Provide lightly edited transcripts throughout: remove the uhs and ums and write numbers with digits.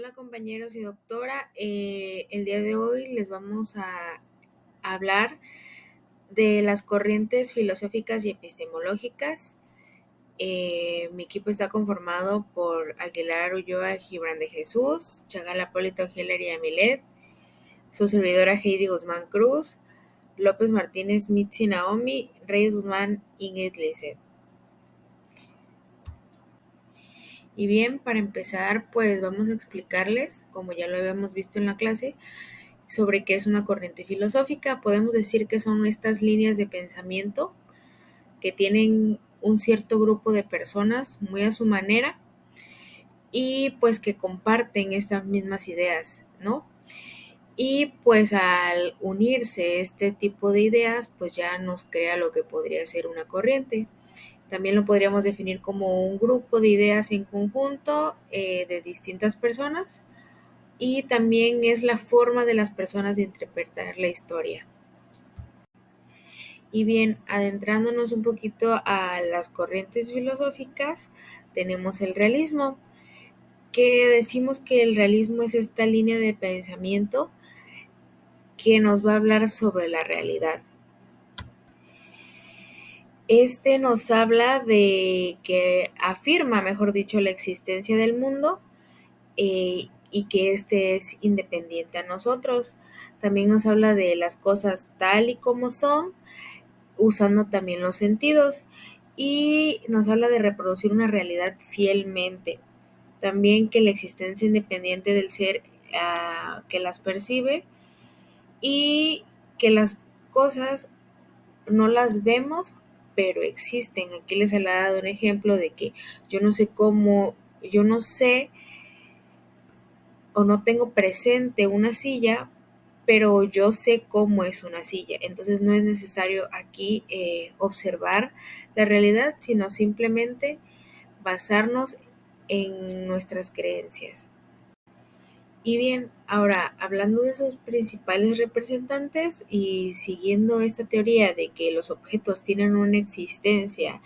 Hola compañeros y doctora, el día de hoy les vamos a hablar de las corrientes filosóficas y epistemológicas. Mi equipo está conformado por Aguilar Ulloa Gibran de Jesús, Chagala Polito Heller y Amilet, su servidora Heidi Guzmán Cruz, López Martínez Mitzi Naomi, Reyes Guzmán Ingrid Lizeth. Y bien, para empezar, pues vamos a explicarles, como ya lo habíamos visto en la clase, sobre qué es una corriente filosófica. Podemos decir que son estas líneas de pensamiento que tienen un cierto grupo de personas muy a su manera y pues que comparten estas mismas ideas, ¿no? Y pues al unirse este tipo de ideas, pues ya nos crea lo que podría ser una corriente. También lo podríamos definir como un grupo de ideas en conjunto de distintas personas, y también es la forma de las personas de interpretar la historia. Y bien, adentrándonos un poquito a las corrientes filosóficas, tenemos el realismo, que decimos que el realismo es esta línea de pensamiento que nos va a hablar sobre la realidad. Este nos habla de que afirma, mejor dicho, la existencia del mundo y que este es independiente a nosotros. También nos habla de las cosas tal y como son, usando también los sentidos, y nos habla de reproducir una realidad fielmente. También que la existencia independiente del ser que las percibe, y que las cosas no las vemos, pero existen. Aquí les he dado un ejemplo de que yo no sé o no tengo presente una silla, pero yo sé cómo es una silla. Entonces no es necesario aquí observar la realidad, sino simplemente basarnos en nuestras creencias. Y bien, ahora hablando de sus principales representantes y siguiendo esta teoría de que los objetos tienen una existencia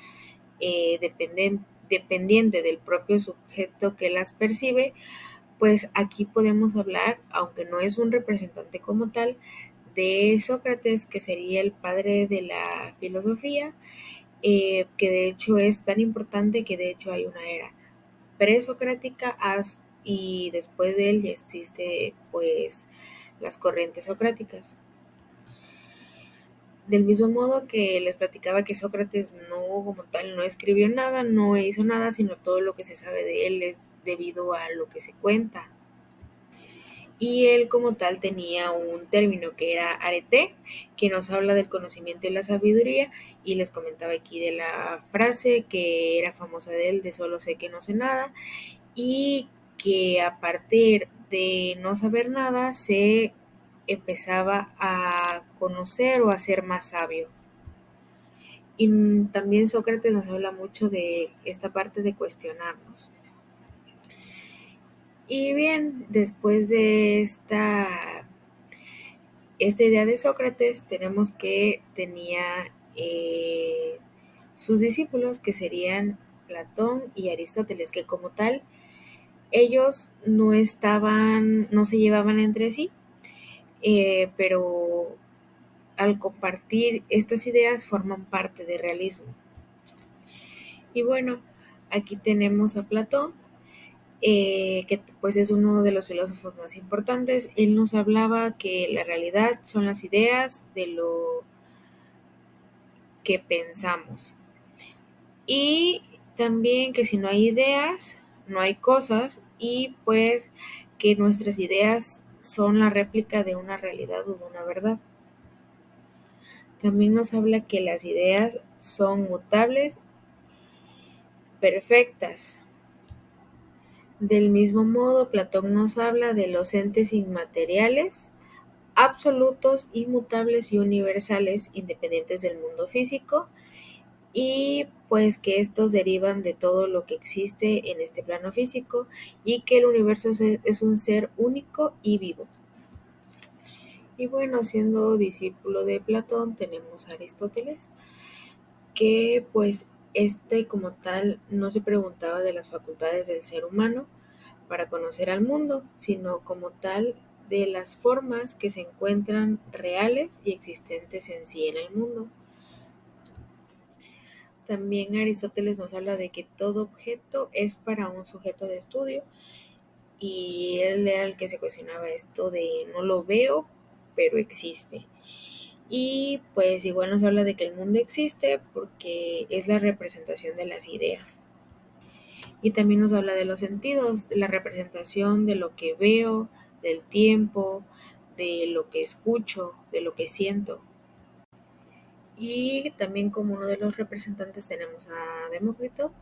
dependiente del propio sujeto que las percibe, pues aquí podemos hablar, aunque no es un representante como tal, de Sócrates, que sería el padre de la filosofía, que de hecho es tan importante que de hecho hay una era presocrática y después de él ya existe pues las corrientes socráticas. Del mismo modo que les platicaba que Sócrates no como tal no escribió nada, no hizo nada, sino todo lo que se sabe de él es debido a lo que se cuenta. Y él como tal tenía un término que era arete, que nos habla del conocimiento y la sabiduría, y les comentaba aquí de la frase que era famosa de él, de solo sé que no sé nada, y que a partir de no saber nada se empezaba a conocer o a ser más sabio. Y también Sócrates nos habla mucho de esta parte de cuestionarnos. Y bien, después de esta idea de Sócrates, tenemos que tenía sus discípulos, que serían Platón y Aristóteles, que como tal, ellos no se llevaban entre sí, pero al compartir estas ideas forman parte del realismo. Y bueno, aquí tenemos a Platón, que pues es uno de los filósofos más importantes. Él nos hablaba que la realidad son las ideas de lo que pensamos. Y también que si no hay ideas, no hay cosas, y pues que nuestras ideas son la réplica de una realidad o de una verdad. También nos habla que las ideas son mutables, perfectas. Del mismo modo, Platón nos habla de los entes inmateriales, absolutos, inmutables y universales, independientes del mundo físico, y pues que estos derivan de todo lo que existe en este plano físico, y que el universo es un ser único y vivo. Y bueno, siendo discípulo de Platón tenemos a Aristóteles, que pues como tal no se preguntaba de las facultades del ser humano, para conocer al mundo, sino como tal de las formas que se encuentran reales y existentes en sí en el mundo. También Aristóteles nos habla de que todo objeto es para un sujeto de estudio, y él era el que se cuestionaba esto de no lo veo, pero existe. Y pues igual nos habla de que el mundo existe porque es la representación de las ideas. Y también nos habla de los sentidos, de la representación de lo que veo, del tiempo, de lo que escucho, de lo que siento. Y también como uno de los representantes tenemos a Demócrito,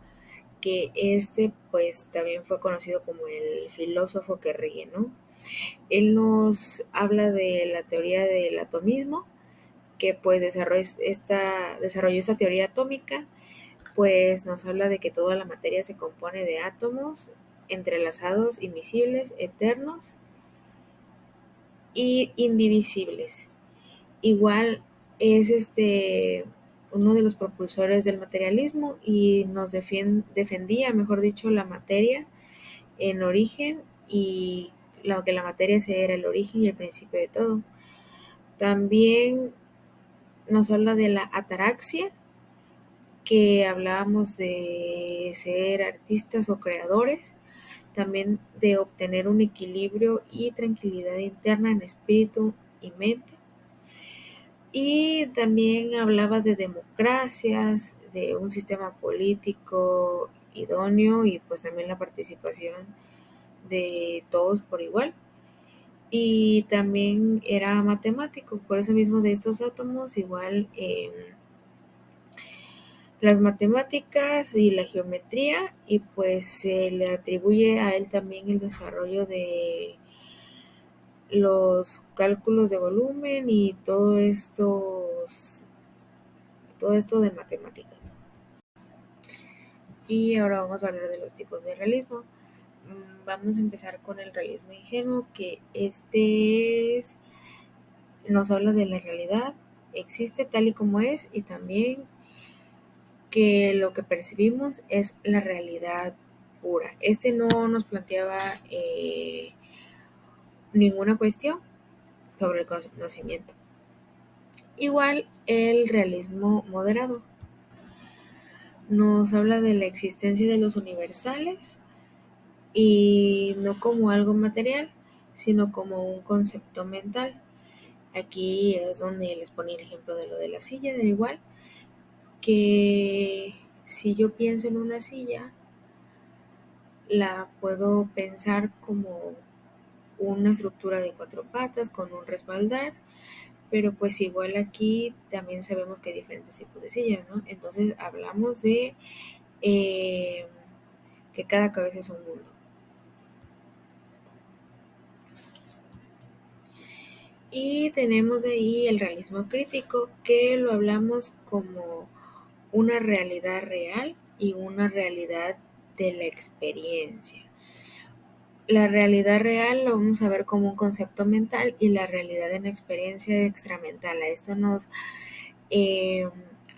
que este pues también fue conocido como el filósofo que ríe, ¿no? Él nos habla de la teoría del atomismo, que pues desarrolló esta teoría atómica, pues nos habla de que toda la materia se compone de átomos entrelazados, invisibles, eternos y indivisibles. Igual es uno de los propulsores del materialismo y nos defendía, mejor dicho, la materia en origen, y lo que la materia era el origen y el principio de todo. También nos habla de la ataraxia, que hablábamos de ser artistas o creadores, también de obtener un equilibrio y tranquilidad interna en espíritu y mente. Y también hablaba de democracias, de un sistema político idóneo y pues también la participación de todos por igual. Y también era matemático, por eso mismo de estos átomos, igual las matemáticas y la geometría, y pues se le atribuye a él también el desarrollo de los cálculos de volumen y todo esto de matemáticas. Y ahora vamos a hablar de los tipos de realismo. Vamos a empezar con el realismo ingenuo, que nos habla de la realidad, existe tal y como es, y también que lo que percibimos es la realidad pura. No nos planteaba ninguna cuestión sobre el conocimiento. Igual el realismo moderado nos habla de la existencia de los universales, y no como algo material, sino como un concepto mental. Aquí es donde les ponía el ejemplo de lo de la silla, del igual que si yo pienso en una silla, la puedo pensar como una estructura de cuatro patas con un respaldar, pero pues igual aquí también sabemos que hay diferentes tipos de sillas, ¿no? Entonces hablamos de eh, que cada cabeza es un mundo. Y tenemos de ahí el realismo crítico, que lo hablamos como una realidad real y una realidad de la experiencia. La realidad real lo vamos a ver como un concepto mental, y la realidad en experiencia extramental. A esto nos eh,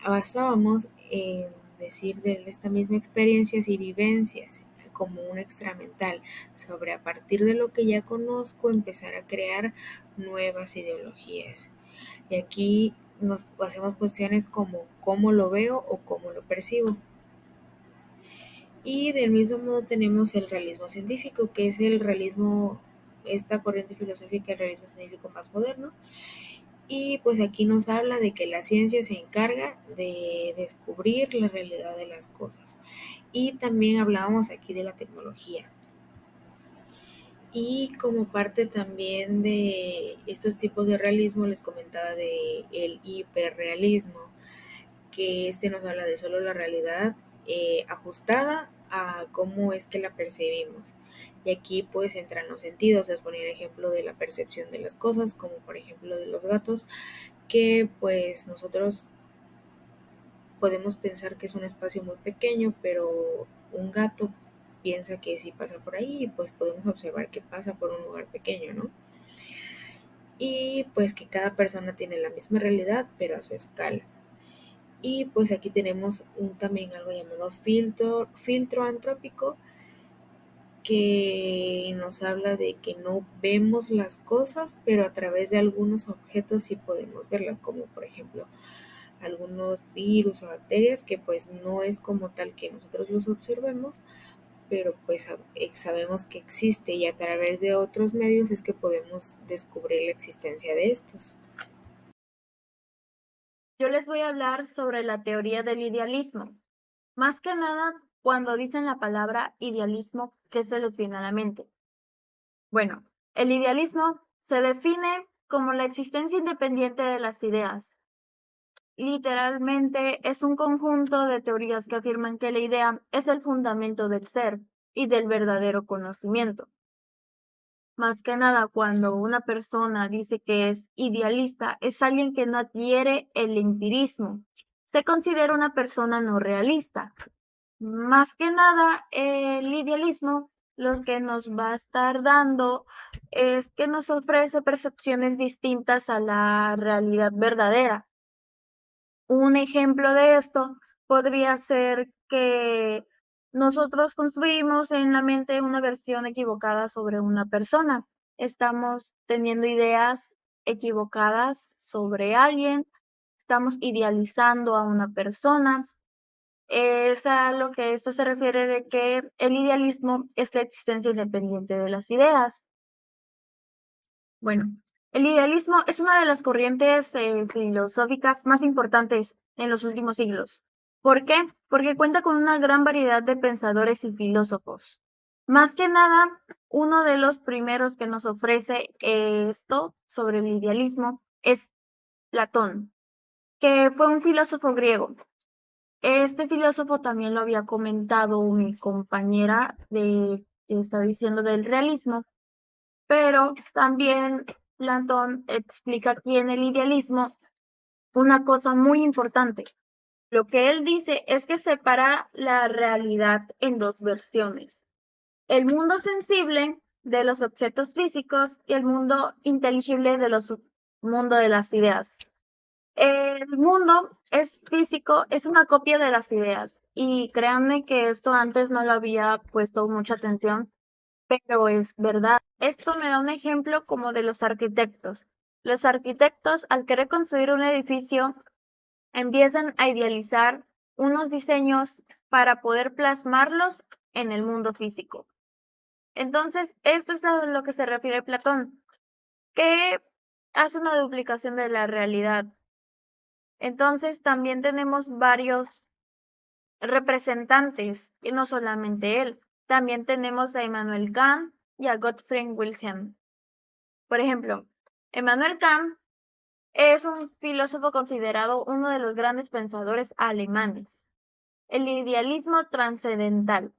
basábamos en decir de esta misma experiencias y vivencias como un extramental, sobre a partir de lo que ya conozco empezar a crear nuevas ideologías. Y aquí nos hacemos cuestiones como cómo lo veo o cómo lo percibo. Y del mismo modo tenemos el realismo científico, que es el realismo, esta corriente filosófica, el realismo científico más moderno. Y pues aquí nos habla de que la ciencia se encarga de descubrir la realidad de las cosas. Y también hablábamos aquí de la tecnología. Y como parte también de estos tipos de realismo, les comentaba de el hiperrealismo, que nos habla de solo la realidad ajustada a cómo es que la percibimos. Y aquí pues entran los sentidos, es poner ejemplo de la percepción de las cosas, como por ejemplo de los gatos, que pues nosotros podemos pensar que es un espacio muy pequeño, pero un gato piensa que si pasa por ahí, pues podemos observar que pasa por un lugar pequeño, ¿no? Y pues que cada persona tiene la misma realidad, pero a su escala. Y pues aquí tenemos también algo llamado filtro antrópico, que nos habla de que no vemos las cosas, pero a través de algunos objetos sí podemos verlas, como por ejemplo algunos virus o bacterias que pues no es como tal que nosotros los observemos, pero pues sabemos que existe y a través de otros medios es que podemos descubrir la existencia de estos. Yo les voy a hablar sobre la teoría del idealismo. Más que nada, cuando dicen la palabra idealismo, ¿qué se les viene a la mente? Bueno, el idealismo se define como la existencia independiente de las ideas. Literalmente es un conjunto de teorías que afirman que la idea es el fundamento del ser y del verdadero conocimiento. Más que nada, cuando una persona dice que es idealista, es alguien que no adhiere el empirismo. Se considera una persona no realista. Más que nada, el idealismo lo que nos va a estar dando es que nos ofrece percepciones distintas a la realidad verdadera. Un ejemplo de esto podría ser que nosotros construimos en la mente una versión equivocada sobre una persona. Estamos teniendo ideas equivocadas sobre alguien, estamos idealizando a una persona. Es a lo que esto se refiere de que el idealismo es la existencia independiente de las ideas. Bueno, el idealismo es una de las corrientes filosóficas más importantes en los últimos siglos. ¿Por qué? Porque cuenta con una gran variedad de pensadores y filósofos. Más que nada, uno de los primeros que nos ofrece esto sobre el idealismo es Platón, que fue un filósofo griego. Este filósofo también lo había comentado mi compañera de que está diciendo del realismo, pero también Platón explica aquí en el idealismo una cosa muy importante. Lo que él dice es que separa la realidad en dos versiones. El mundo sensible de los objetos físicos y el mundo inteligible de los mundo de las ideas. El mundo es físico, es una copia de las ideas. Y créanme que esto antes no lo había puesto mucha atención, pero es verdad. Esto me da un ejemplo como de los arquitectos. Los arquitectos, al querer construir un edificio, empiezan a idealizar unos diseños para poder plasmarlos en el mundo físico. Entonces, esto es a lo que se refiere Platón, que hace una duplicación de la realidad. Entonces, también tenemos varios representantes, y no solamente él. También tenemos a Immanuel Kant y a Gottfried Wilhelm. Por ejemplo, Immanuel Kant es un filósofo considerado uno de los grandes pensadores alemanes. El idealismo trascendental.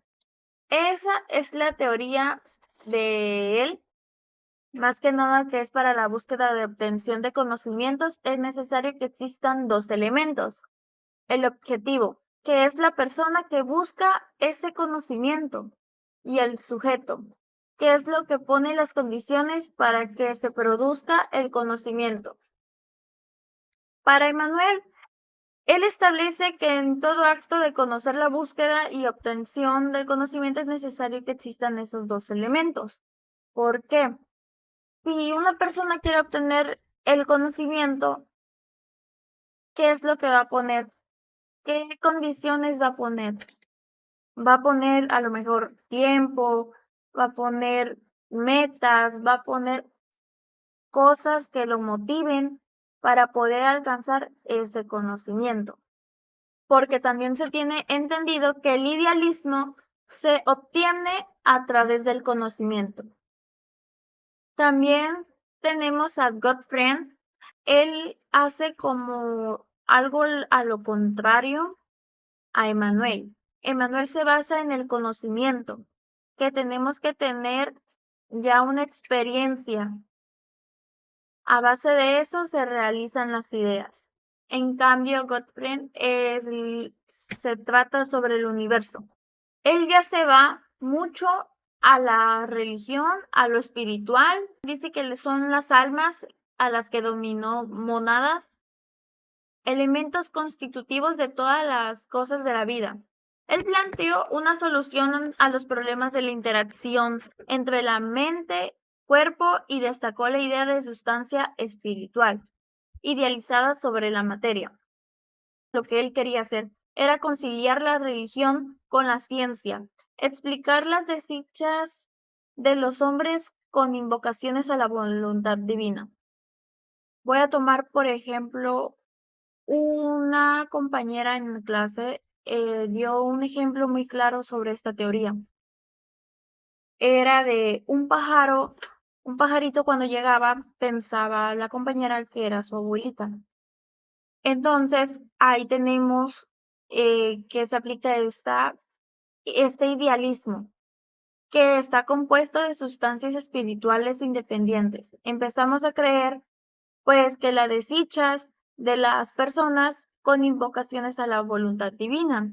Esa es la teoría de él, más que nada que es para la búsqueda de obtención de conocimientos, es necesario que existan dos elementos. El objetivo, que es la persona que busca ese conocimiento, y el sujeto, que es lo que pone las condiciones para que se produzca el conocimiento. Para Emmanuel, él establece que en todo acto de conocer la búsqueda y obtención del conocimiento es necesario que existan esos dos elementos. ¿Por qué? Si una persona quiere obtener el conocimiento, ¿qué es lo que va a poner? ¿Qué condiciones va a poner? Va a poner a lo mejor tiempo, va a poner metas, va a poner cosas que lo motiven para poder alcanzar ese conocimiento. Porque también se tiene entendido que el idealismo se obtiene a través del conocimiento. También tenemos a Gottfried. Él hace como algo a lo contrario a Emmanuel. Emmanuel se basa en el conocimiento, que tenemos que tener ya una experiencia. A base de eso se realizan las ideas. En cambio, Gottfried se trata sobre el universo. Él ya se va mucho a la religión, a lo espiritual. Dice que son las almas a las que dominó monadas, elementos constitutivos de todas las cosas de la vida. Él planteó una solución a los problemas de la interacción entre la mente, cuerpo y destacó la idea de sustancia espiritual, idealizada sobre la materia. Lo que él quería hacer era conciliar la religión con la ciencia, explicar las desdichas de los hombres con invocaciones a la voluntad divina. Voy a tomar, por ejemplo, una compañera en clase dio un ejemplo muy claro sobre esta teoría. Era de un pajarito cuando llegaba pensaba la compañera que era su abuelita. Entonces, ahí tenemos que se aplica este idealismo, que está compuesto de sustancias espirituales independientes. Empezamos a creer, pues, que la desdichas de las personas con invocaciones a la voluntad divina.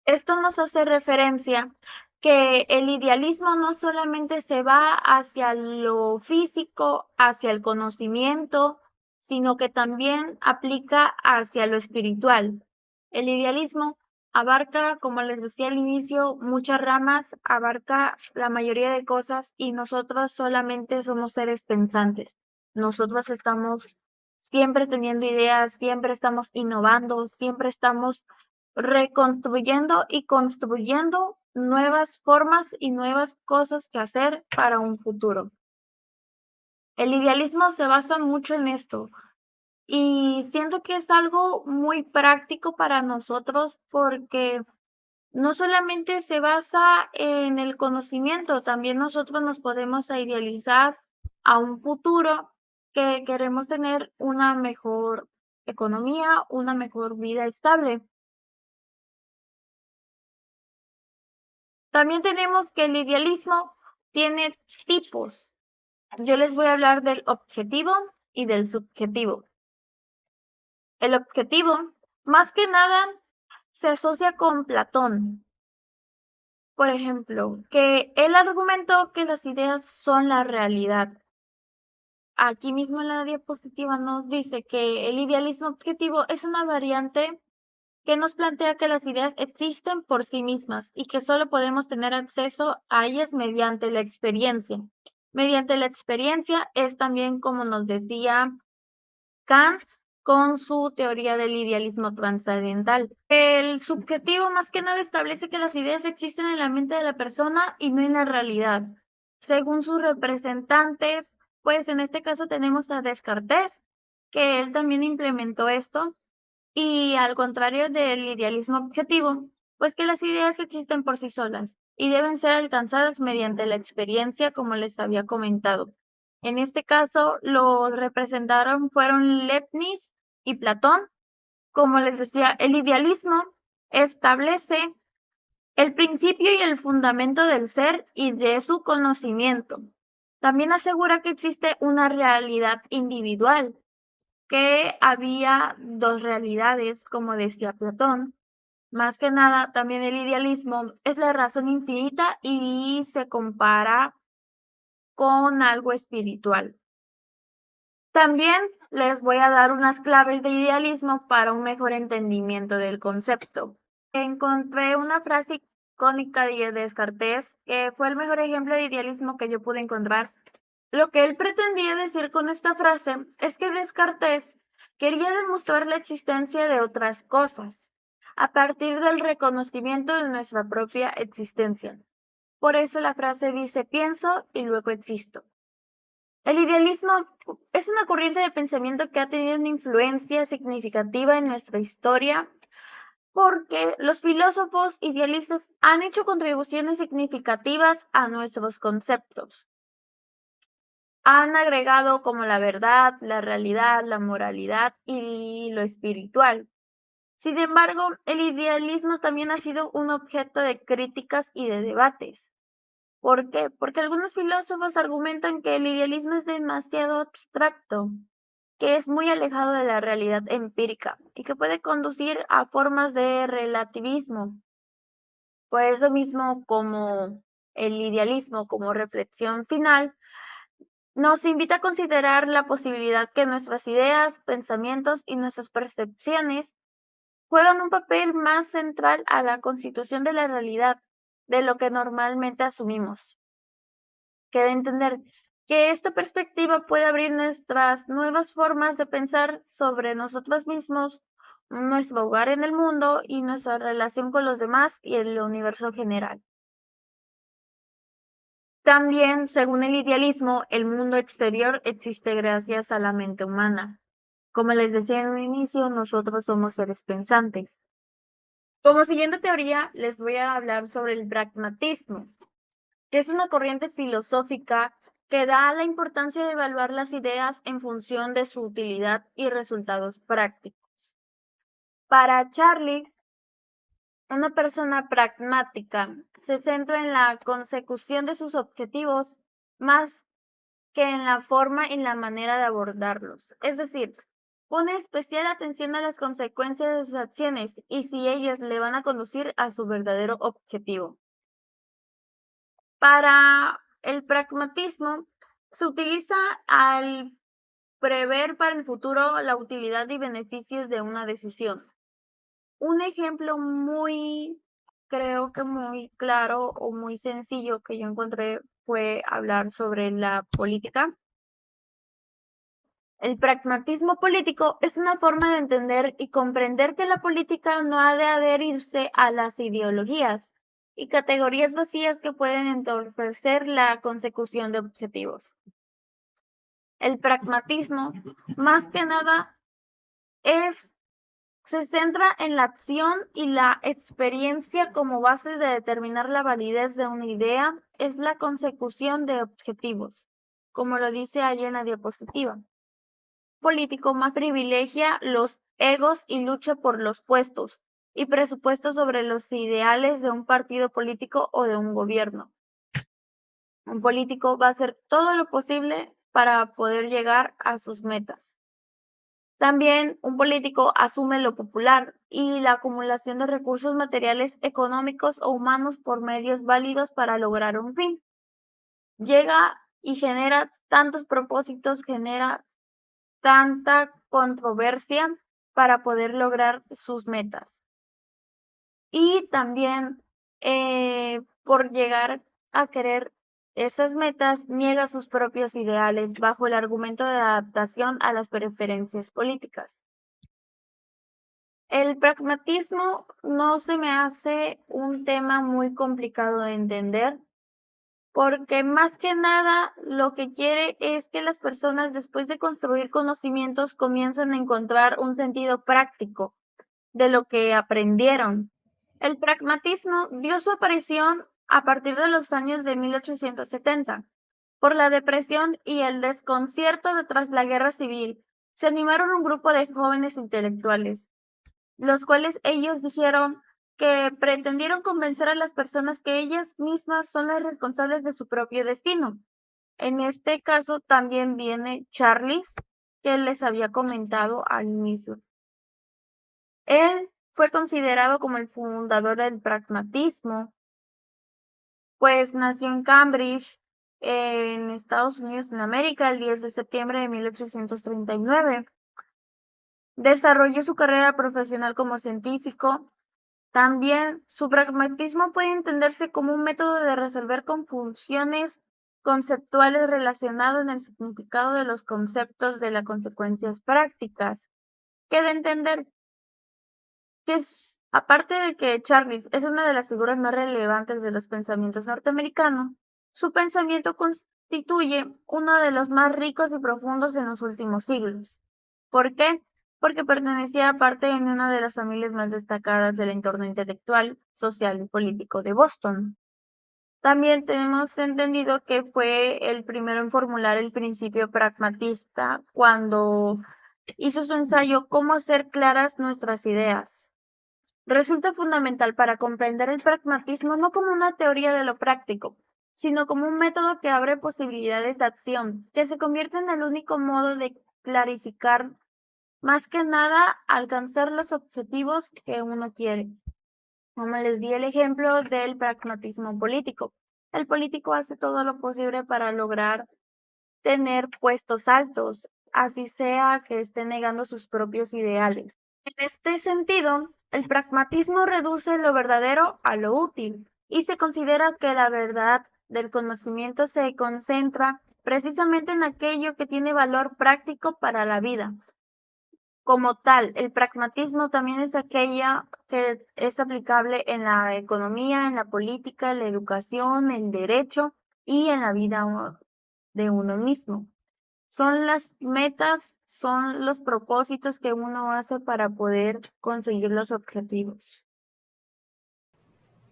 Esto nos hace referencia que el idealismo no solamente se va hacia lo físico, hacia el conocimiento, sino que también aplica hacia lo espiritual. El idealismo abarca, como les decía al inicio, muchas ramas, abarca la mayoría de cosas y nosotros solamente somos seres pensantes. Nosotros estamos siempre teniendo ideas, siempre estamos innovando, siempre estamos reconstruyendo y construyendo nuevas formas y nuevas cosas que hacer para un futuro. El idealismo se basa mucho en esto y siento que es algo muy práctico para nosotros porque no solamente se basa en el conocimiento, también nosotros nos podemos idealizar a un futuro que queremos tener una mejor economía, una mejor vida estable. También tenemos que el idealismo tiene tipos. Yo les voy a hablar del objetivo y del subjetivo. El objetivo, más que nada, se asocia con Platón. Por ejemplo, que él argumentó que las ideas son la realidad. Aquí mismo en la diapositiva nos dice que el idealismo objetivo es una variante que nos plantea que las ideas existen por sí mismas y que solo podemos tener acceso a ellas mediante la experiencia. Mediante la experiencia es también como nos decía Kant con su teoría del idealismo trascendental. El subjetivo más que nada establece que las ideas existen en la mente de la persona y no en la realidad. Según sus representantes, pues en este caso tenemos a Descartes, que él también implementó esto y al contrario del idealismo objetivo, pues que las ideas existen por sí solas y deben ser alcanzadas mediante la experiencia, como les había comentado. En este caso, los representaron fueron Leibniz y Platón. Como les decía, el idealismo establece el principio y el fundamento del ser y de su conocimiento. También asegura que existe una realidad individual, que había dos realidades, como decía Platón. Más que nada, también el idealismo es la razón infinita y se compara con algo espiritual. También les voy a dar unas claves de idealismo para un mejor entendimiento del concepto. Encontré una frase icónica de Descartes que fue el mejor ejemplo de idealismo que yo pude encontrar. Lo que él pretendía decir con esta frase es que Descartes quería demostrar la existencia de otras cosas a partir del reconocimiento de nuestra propia existencia. Por eso la frase dice pienso y luego existo. El idealismo es una corriente de pensamiento que ha tenido una influencia significativa en nuestra historia porque los filósofos idealistas han hecho contribuciones significativas a nuestros conceptos. Han agregado como la verdad, la realidad, la moralidad y lo espiritual. Sin embargo, el idealismo también ha sido un objeto de críticas y de debates. ¿Por qué? Porque algunos filósofos argumentan que el idealismo es demasiado abstracto, que es muy alejado de la realidad empírica y que puede conducir a formas de relativismo. Por eso mismo, como el idealismo como reflexión final, nos invita a considerar la posibilidad que nuestras ideas, pensamientos y nuestras percepciones juegan un papel más central a la constitución de la realidad de lo que normalmente asumimos. Queda entender que esta perspectiva puede abrir nuestras nuevas formas de pensar sobre nosotros mismos, nuestro hogar en el mundo y nuestra relación con los demás y el universo general. También, según el idealismo, el mundo exterior existe gracias a la mente humana. Como les decía en un inicio, nosotros somos seres pensantes. Como siguiente teoría, les voy a hablar sobre el pragmatismo, que es una corriente filosófica que da la importancia de evaluar las ideas en función de su utilidad y resultados prácticos. Para Charlie, una persona pragmática se centra en la consecución de sus objetivos más que en la forma y la manera de abordarlos. Es decir, pone especial atención a las consecuencias de sus acciones y si ellas le van a conducir a su verdadero objetivo. Para el pragmatismo se utiliza al prever para el futuro la utilidad y beneficios de una decisión. Un ejemplo creo que muy claro o muy sencillo que yo encontré fue hablar sobre la política. El pragmatismo político es una forma de entender y comprender que la política no ha de adherirse a las ideologías y categorías vacías que pueden entorpecer la consecución de objetivos. El pragmatismo, más que nada, se centra en la acción y la experiencia como base de determinar la validez de una idea, es la consecución de objetivos, como lo dice ahí en la diapositiva. Político más privilegia los egos y lucha por los puestos y presupuestos sobre los ideales de un partido político o de un gobierno. Un político va a hacer todo lo posible para poder llegar a sus metas. También un político asume lo popular y la acumulación de recursos materiales, económicos o humanos por medios válidos para lograr un fin. Llega y genera tantos propósitos, genera tanta controversia para poder lograr sus metas. Y también por llegar a querer esas metas, niega sus propios ideales bajo el argumento de adaptación a las preferencias políticas. El pragmatismo no se me hace un tema muy complicado de entender, porque más que nada lo que quiere es que las personas después de construir conocimientos comiencen a encontrar un sentido práctico de lo que aprendieron. El pragmatismo dio su aparición a partir de los años de 1870. Por la depresión y el desconcierto tras la guerra civil, se animaron un grupo de jóvenes intelectuales, los cuales ellos dijeron que pretendieron convencer a las personas que ellas mismas son las responsables de su propio destino. En este caso también viene Charles, que les había comentado al inicio. Él fue considerado como el fundador del pragmatismo, pues nació en Cambridge, en Estados Unidos, en América, el 10 de septiembre de 1839. Desarrolló su carrera profesional como científico. También su pragmatismo puede entenderse como un método de resolver confusiones conceptuales relacionado en el significado de los conceptos de las consecuencias prácticas. Queda entender que aparte de que Charles es una de las figuras más relevantes de los pensamientos norteamericanos, su pensamiento constituye uno de los más ricos y profundos en los últimos siglos. ¿Por qué? Porque pertenecía parte en una de las familias más destacadas del entorno intelectual, social y político de Boston. También tenemos entendido que fue el primero en formular el principio pragmatista cuando hizo su ensayo Cómo hacer claras nuestras ideas. Resulta fundamental para comprender el pragmatismo no como una teoría de lo práctico, sino como un método que abre posibilidades de acción, que se convierte en el único modo de clarificar, más que nada, alcanzar los objetivos que uno quiere. Como les di el ejemplo del pragmatismo político. El político hace todo lo posible para lograr tener puestos altos, así sea que esté negando sus propios ideales. En este sentido, El pragmatismo reduce lo verdadero a lo útil y se considera que la verdad del conocimiento se concentra precisamente en aquello que tiene valor práctico para la vida. Como tal, el pragmatismo también es aquella que es aplicable en la economía, en la política, en la educación, en derecho y en la vida de uno mismo. Son las metas, son los propósitos que uno hace para poder conseguir los objetivos.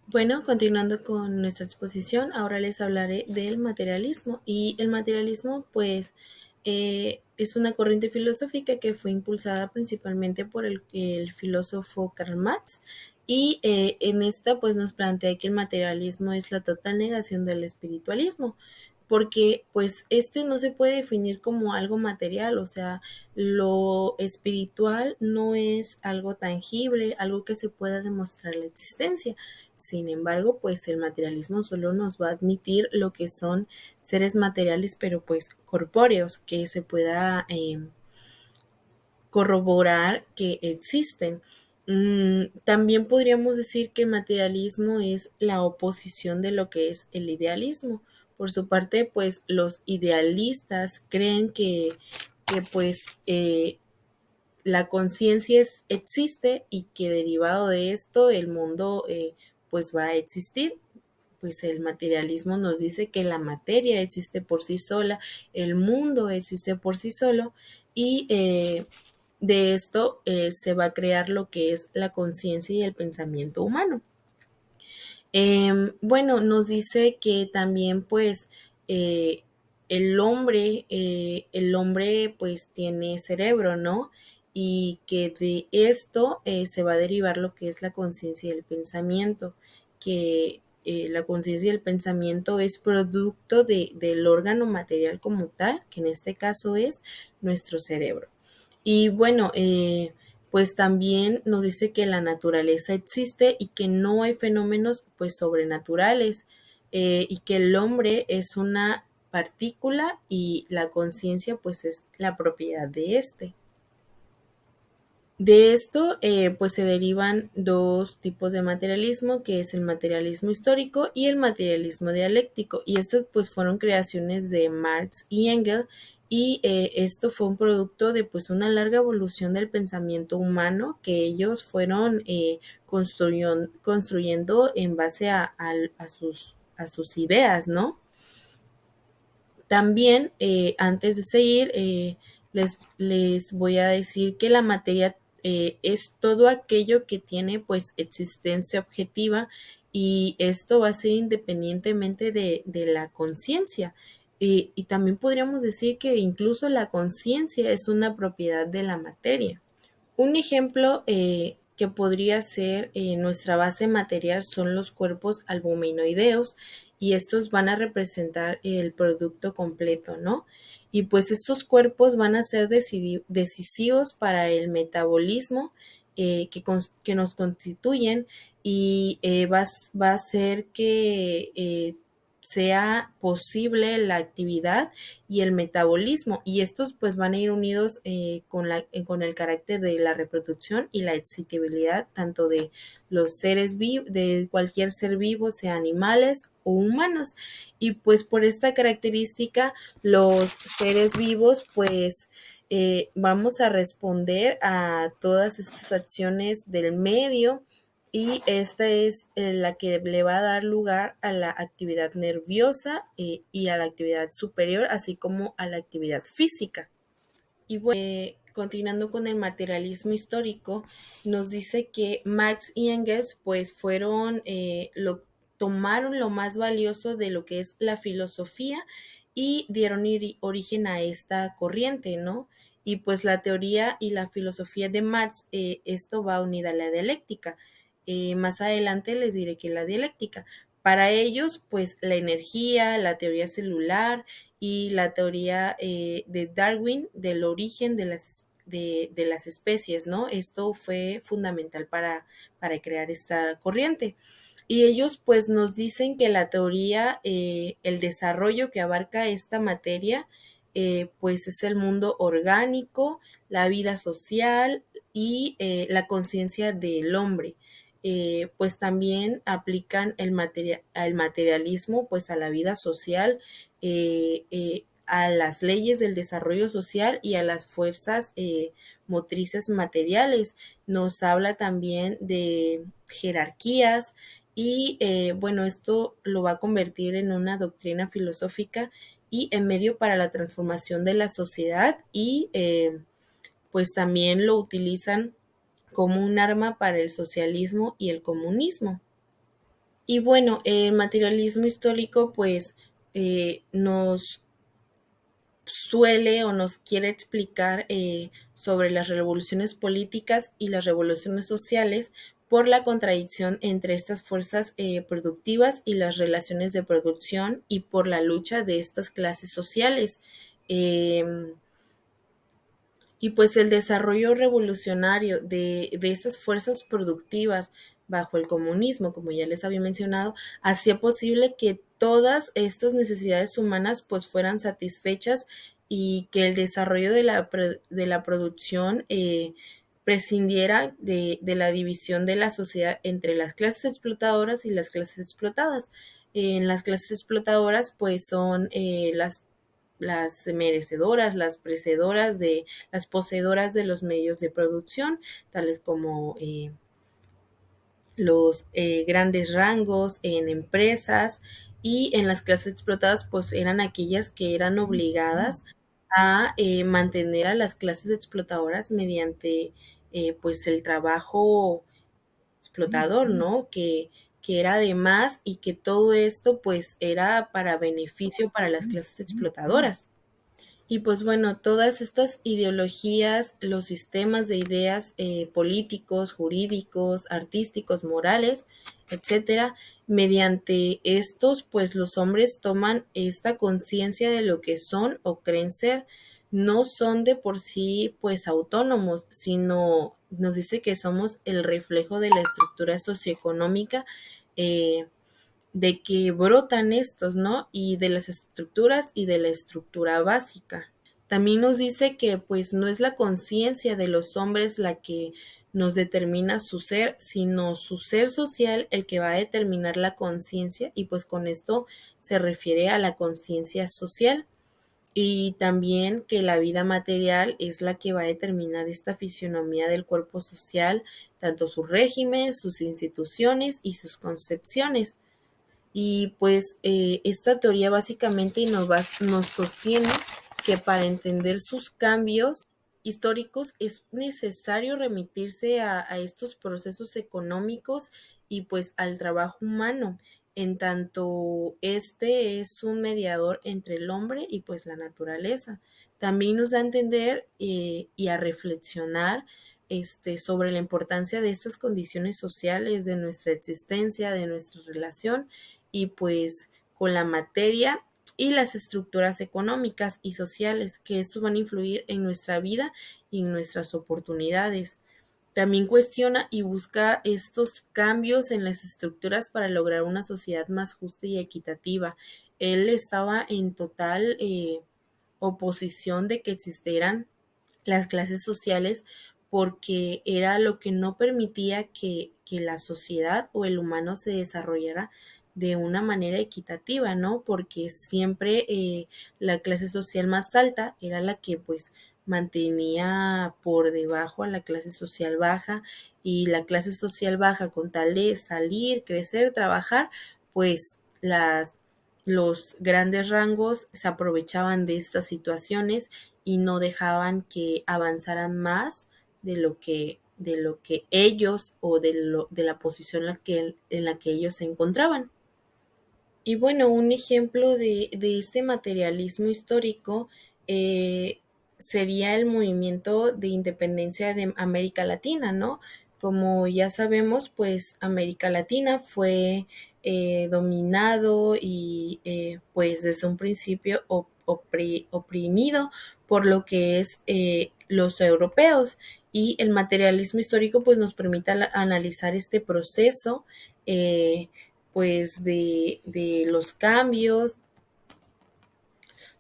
Bueno, continuando con nuestra exposición, ahora les hablaré del materialismo. Y el materialismo, pues, es una corriente filosófica que fue impulsada principalmente por el filósofo Karl Marx. Y en esta, pues, nos plantea que el materialismo es la total negación del espiritualismo, porque, pues, este no se puede definir como algo material, o sea, lo espiritual no es algo tangible, algo que se pueda demostrar la existencia. Sin embargo, pues el materialismo solo nos va a admitir lo que son seres materiales, pero pues corpóreos, que se pueda corroborar que existen. También podríamos decir que el materialismo es la oposición de lo que es el idealismo. Por su parte, pues los idealistas creen que pues la conciencia existe y que derivado de esto el mundo pues va a existir. Pues el materialismo nos dice que la materia existe por sí sola, el mundo existe por sí solo y de esto se va a crear lo que es la conciencia y el pensamiento humano. Bueno, nos dice que también pues eh, el hombre pues tiene cerebro, ¿no? Y que de esto se va a derivar lo que es la conciencia y el pensamiento, que la conciencia y el pensamiento es producto del órgano material como tal, que en este caso es nuestro cerebro. Y bueno, pues también nos dice que la naturaleza existe y que no hay fenómenos pues sobrenaturales y que el hombre es una partícula y la conciencia pues es la propiedad de este. De esto, pues se derivan dos tipos de materialismo, que es el materialismo histórico y el materialismo dialéctico. Y estos, pues, fueron creaciones de Marx y Engels. Y esto fue un producto de, pues, una larga evolución del pensamiento humano que ellos fueron construyendo en base a sus ideas, ¿no? También, antes de seguir, les voy a decir que la materia es todo aquello que tiene pues existencia objetiva y esto va a ser independientemente de la conciencia. Y también podríamos decir que incluso la conciencia es una propiedad de la materia. Un ejemplo que podría ser nuestra base material son los cuerpos albuminoideos y estos van a representar el producto completo, ¿no? Y pues estos cuerpos van a ser decisivos para el metabolismo que nos constituyen y va a ser que sea posible la actividad y el metabolismo y estos pues van a ir unidos con el carácter de la reproducción y la excitabilidad tanto de los seres vivos, de cualquier ser vivo, sea animales o humanos. Y pues por esta característica los seres vivos pues vamos a responder a todas estas acciones del medio y esta es la que le va a dar lugar a la actividad nerviosa y a la actividad superior, así como a la actividad física. Y bueno, continuando con el materialismo histórico, nos dice que Marx y Engels pues fueron, tomaron lo más valioso de lo que es la filosofía y dieron origen a esta corriente, ¿no? Y pues la teoría y la filosofía de Marx, esto va unida a la dialéctica. Más adelante les diré que la dialéctica. Para ellos, pues la energía, la teoría celular y la teoría de Darwin del origen de las especies, ¿no? Esto fue fundamental para crear esta corriente. Y ellos pues nos dicen que la teoría, el desarrollo que abarca esta materia, pues es el mundo orgánico, la vida social, y la conciencia del hombre. Pues también aplican el materialismo pues a la vida social, a las leyes del desarrollo social y a las fuerzas motrices materiales. Nos habla también de jerarquías y bueno, esto lo va a convertir en una doctrina filosófica y en medio para la transformación de la sociedad y pues también lo utilizan como un arma para el socialismo y el comunismo. Y bueno, el materialismo histórico pues nos suele o nos quiere explicar sobre las revoluciones políticas y las revoluciones sociales por la contradicción entre estas fuerzas productivas y las relaciones de producción y por la lucha de estas clases sociales. Eh, y pues el desarrollo revolucionario de esas fuerzas productivas bajo el comunismo, como ya les había mencionado, hacía posible que todas estas necesidades humanas pues fueran satisfechas y que el desarrollo de la producción prescindiera de la división de la sociedad entre las clases explotadoras y las clases explotadas. En las clases explotadoras pues son las merecedoras, las precedoras de las poseedoras de los medios de producción, tales como los grandes rangos en empresas, y en las clases explotadas pues eran aquellas que eran obligadas a mantener a las clases explotadoras mediante pues el trabajo explotador, ¿no? Que era de más y que todo esto pues era para beneficio para las clases explotadoras. Y pues bueno, todas estas ideologías, los sistemas de ideas políticos, jurídicos, artísticos, morales, etcétera, mediante estos, pues los hombres toman esta conciencia de lo que son o creen ser. No son de por sí, pues autónomos, sino nos dice que somos el reflejo de la estructura socioeconómica eh, de que brotan estos, ¿no? Y de las estructuras y de la estructura básica. También nos dice que pues no es la conciencia de los hombres la que nos determina su ser, sino su ser social el que va a determinar la conciencia, y pues con esto se refiere a la conciencia social. Y también que la vida material es la que va a determinar esta fisionomía del cuerpo social, tanto su régimen, sus instituciones y sus concepciones. Y pues esta teoría básicamente nos sostiene que para entender sus cambios históricos es necesario remitirse a estos procesos económicos y pues al trabajo humano, en tanto este es un mediador entre el hombre y pues la naturaleza. También nos da a entender y a reflexionar sobre la importancia de estas condiciones sociales, de nuestra existencia, de nuestra relación y pues con la materia y las estructuras económicas y sociales, que estos van a influir en nuestra vida y en nuestras oportunidades. También cuestiona y busca estos cambios en las estructuras para lograr una sociedad más justa y equitativa. Él estaba en total oposición de que existieran las clases sociales, porque era lo que no permitía que la sociedad o el humano se desarrollara de una manera equitativa, ¿no? Porque siempre la clase social más alta era la que pues mantenía por debajo a la clase social baja, y la clase social baja, con tal de salir, crecer, trabajar, pues los grandes rangos se aprovechaban de estas situaciones y no dejaban que avanzaran más de lo que ellos o de la posición en la que ellos se encontraban. Y bueno, un ejemplo de este materialismo histórico eh, sería el movimiento de independencia de América Latina, ¿no? Como ya sabemos, pues América Latina fue dominado y pues desde un principio oprimido por lo que es los europeos, y el materialismo histórico pues nos permite analizar este proceso pues de los cambios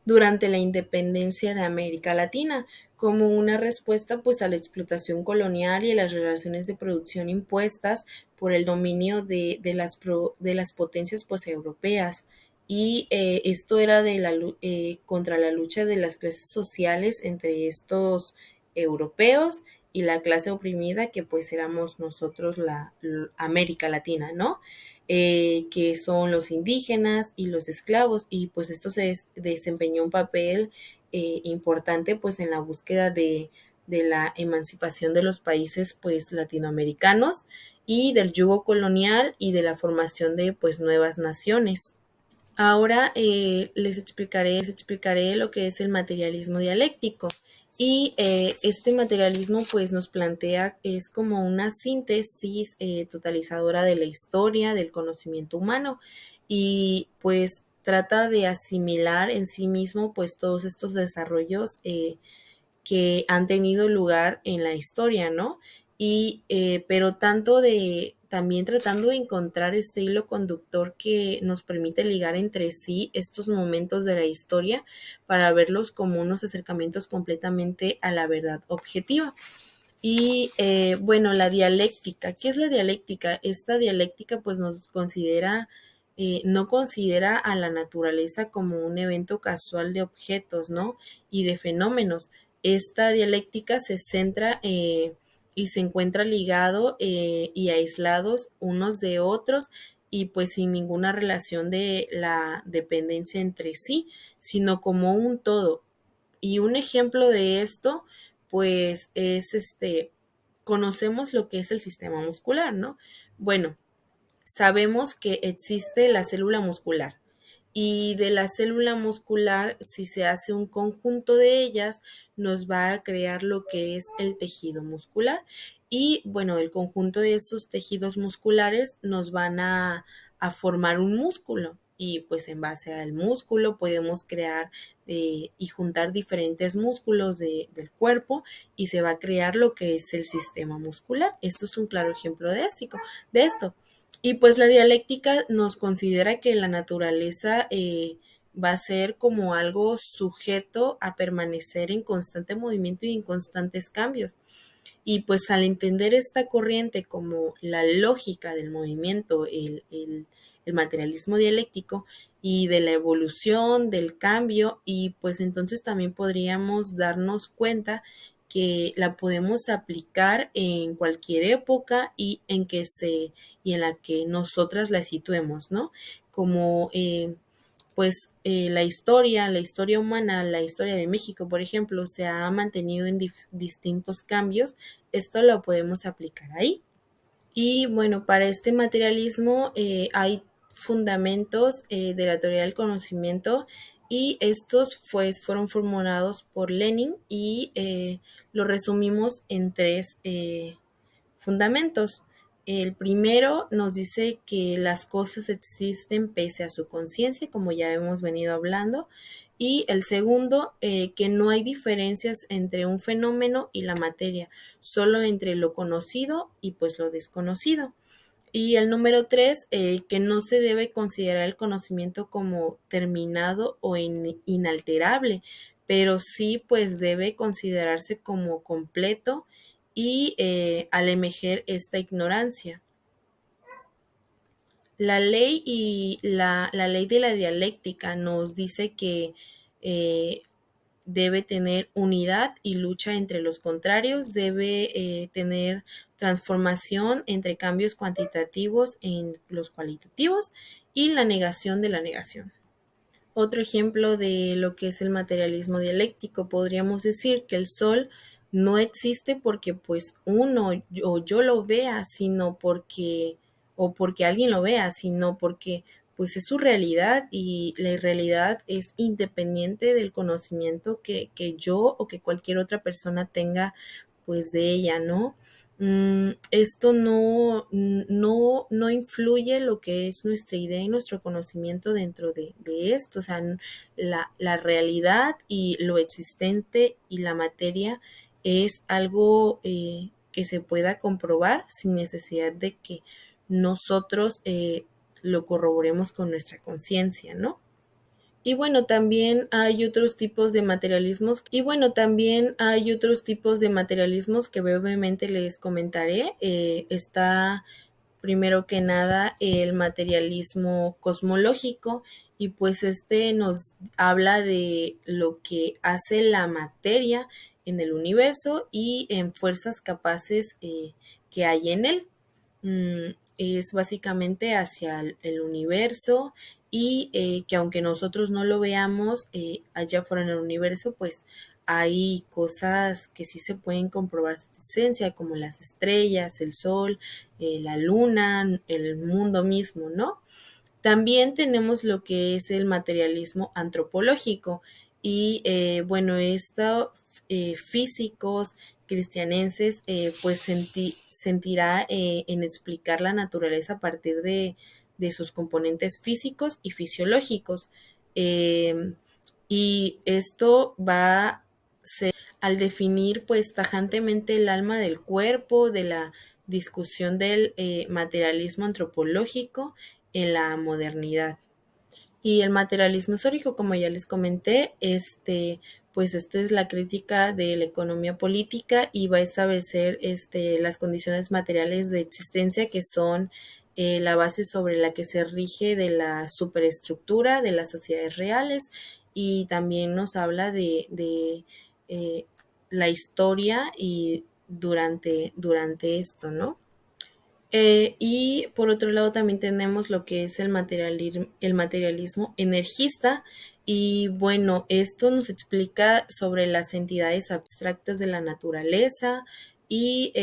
durante la independencia de América Latina, como una respuesta pues a la explotación colonial y a las relaciones de producción impuestas por el dominio de las potencias pues europeas. Y esto era contra la lucha de las clases sociales entre estos europeos y la clase oprimida que pues éramos nosotros la América Latina, ¿no? Que son los indígenas y los esclavos, y pues esto desempeñó un papel importante pues en la búsqueda de la emancipación de los países pues latinoamericanos y del yugo colonial y de la formación de pues nuevas naciones. Ahora les explicaré lo que es el materialismo dialéctico. Y este materialismo pues nos plantea, es como una síntesis totalizadora de la historia, del conocimiento humano, y pues trata de asimilar en sí mismo pues todos estos desarrollos que han tenido lugar en la historia, ¿no? Y, pero también tratando de encontrar este hilo conductor que nos permite ligar entre sí estos momentos de la historia para verlos como unos acercamientos completamente a la verdad objetiva. Y bueno, la dialéctica. ¿Qué es la dialéctica? Esta dialéctica pues no considera a la naturaleza como un evento casual de objetos, ¿no? Y de fenómenos. Esta dialéctica se centra y se encuentra ligado y aislados unos de otros, y pues sin ninguna relación de la dependencia entre sí, sino como un todo. Y un ejemplo de esto, pues, es conocemos lo que es el sistema muscular, ¿no? Bueno, sabemos que existe la célula muscular, y de la célula muscular, si se hace un conjunto de ellas, nos va a crear lo que es el tejido muscular. Y bueno, el conjunto de estos tejidos musculares nos van a formar un músculo. Y pues en base al músculo podemos crear y juntar diferentes músculos del cuerpo, y se va a crear lo que es el sistema muscular. Esto es un claro ejemplo de esto. Y pues la dialéctica nos considera que la naturaleza va a ser como algo sujeto a permanecer en constante movimiento y en constantes cambios. Y pues al entender esta corriente como la lógica del movimiento, el materialismo dialéctico y de la evolución, del cambio, y pues entonces también podríamos darnos cuenta que la podemos aplicar en cualquier época y en la que nosotras la situemos, ¿no? Como pues la historia humana, la historia de México, por ejemplo, se ha mantenido en distintos cambios. Esto lo podemos aplicar ahí. Y bueno, para este materialismo hay fundamentos de la teoría del conocimiento, y estos pues, fueron formulados por Lenin, y lo resumimos en tres fundamentos. El primero nos dice que las cosas existen pese a su conciencia, como ya hemos venido hablando. Y el segundo, que no hay diferencias entre un fenómeno y la materia, solo entre lo conocido y pues lo desconocido. Y el número tres, que no se debe considerar el conocimiento como terminado o inalterable, pero sí pues debe considerarse como completo, y al emerger esta ignorancia. La ley de la dialéctica nos dice que eh, debe tener unidad y lucha entre los contrarios, debe tener transformación entre cambios cuantitativos en los cualitativos, y la negación de la negación. Otro ejemplo de lo que es el materialismo dialéctico, podríamos decir que el sol no existe porque pues uno o yo lo vea, o porque alguien lo vea, sino porque pues es su realidad, y la realidad es independiente del conocimiento que yo o que cualquier otra persona tenga pues de ella, ¿no? Esto no influye lo que es nuestra idea y nuestro conocimiento dentro de esto. O sea, la realidad y lo existente y la materia es algo que se pueda comprobar sin necesidad de que nosotros lo corroboremos con nuestra conciencia, ¿no? Y bueno, también hay otros tipos de materialismos. Y bueno, también hay otros tipos de materialismos que brevemente les comentaré. Está primero que nada el materialismo cosmológico, y pues este nos habla de lo que hace la materia en el universo y en fuerzas capaces que hay en él. Es básicamente hacia el universo, y que aunque nosotros no lo veamos allá afuera en el universo, pues hay cosas que sí se pueden comprobar su existencia, como las estrellas, el sol, la luna, el mundo mismo, ¿no? También tenemos lo que es el materialismo antropológico, y bueno, esto físicos cristianenses pues sentirá en explicar la naturaleza a partir de sus componentes físicos y fisiológicos. Eh, y esto va a ser al definir pues tajantemente el alma del cuerpo, de la discusión del materialismo antropológico en la modernidad. Y el materialismo histórico, como ya les comenté, pues esta es la crítica de la economía política, y va a establecer las condiciones materiales de existencia, que son la base sobre la que se rige de la superestructura de las sociedades reales. Y también nos habla de eh, la historia y durante esto, ¿no? Y por otro lado también tenemos lo que es el materialismo energista, y bueno, esto nos explica sobre las entidades abstractas de la naturaleza, y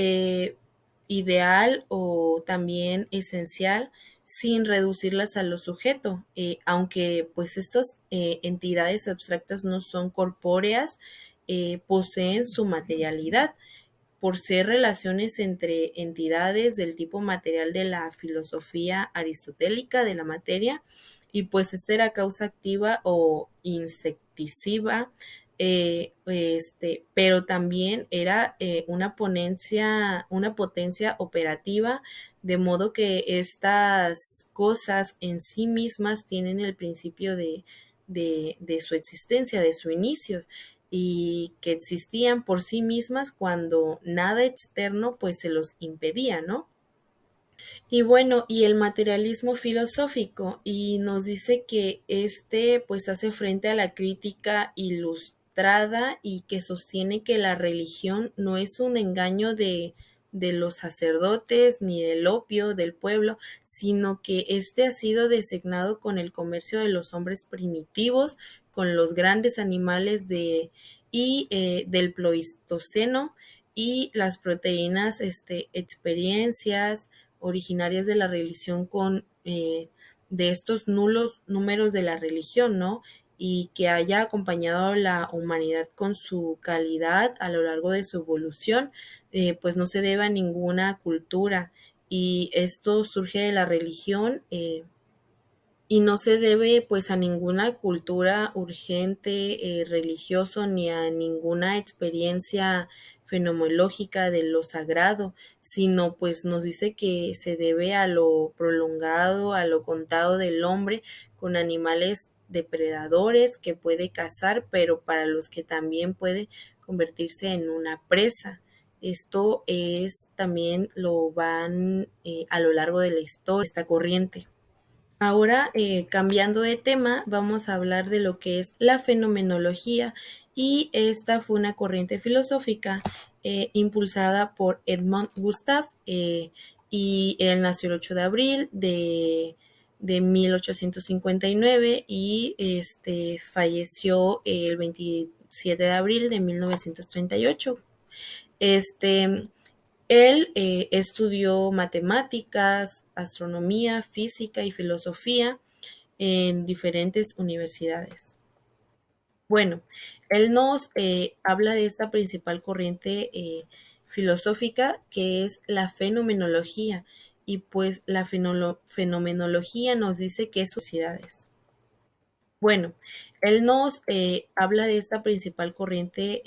ideal o también esencial, sin reducirlas a lo sujeto, aunque pues estas entidades abstractas no son corpóreas, poseen su materialidad por ser relaciones entre entidades del tipo material de la filosofía aristotélica de la materia, y pues esta era causa activa o insecticida, pero también era una potencia operativa, de modo que estas cosas en sí mismas tienen el principio de su existencia, de su inicio, y que existían por sí mismas cuando nada externo pues se los impedía, ¿no? Y bueno, y el materialismo filosófico, y nos dice que pues hace frente a la crítica ilustrada, y que sostiene que la religión no es un engaño de los sacerdotes ni del opio del pueblo, sino que ha sido designado con el comercio de los hombres primitivos, con los grandes animales del Pleistoceno, y las proteínas, experiencias originarias de la religión de estos nulos números de la religión, ¿no? Y que haya acompañado a la humanidad con su calidad a lo largo de su evolución, pues no se debe a ninguna cultura, y esto surge de la religión, y no se debe pues a ninguna cultura urgente religioso, ni a ninguna experiencia fenomenológica de lo sagrado, sino pues nos dice que se debe a lo prolongado, a lo contado del hombre con animales depredadores que puede cazar, pero para los que también puede convertirse en una presa. Esto es también lo van a lo largo de la historia, esta corriente. Ahora, cambiando de tema, vamos a hablar de lo que es la fenomenología, y esta fue una corriente filosófica impulsada por Edmond Gustave, y él nació el 8 de abril de 1859, y falleció el 27 de abril de 1938. Este, Él estudió matemáticas, astronomía, física y filosofía en diferentes universidades. Bueno, él nos habla de esta principal corriente filosófica, que es la fenomenología, y pues la fenomenología nos dice que es universidades. Bueno, él nos habla de esta principal corriente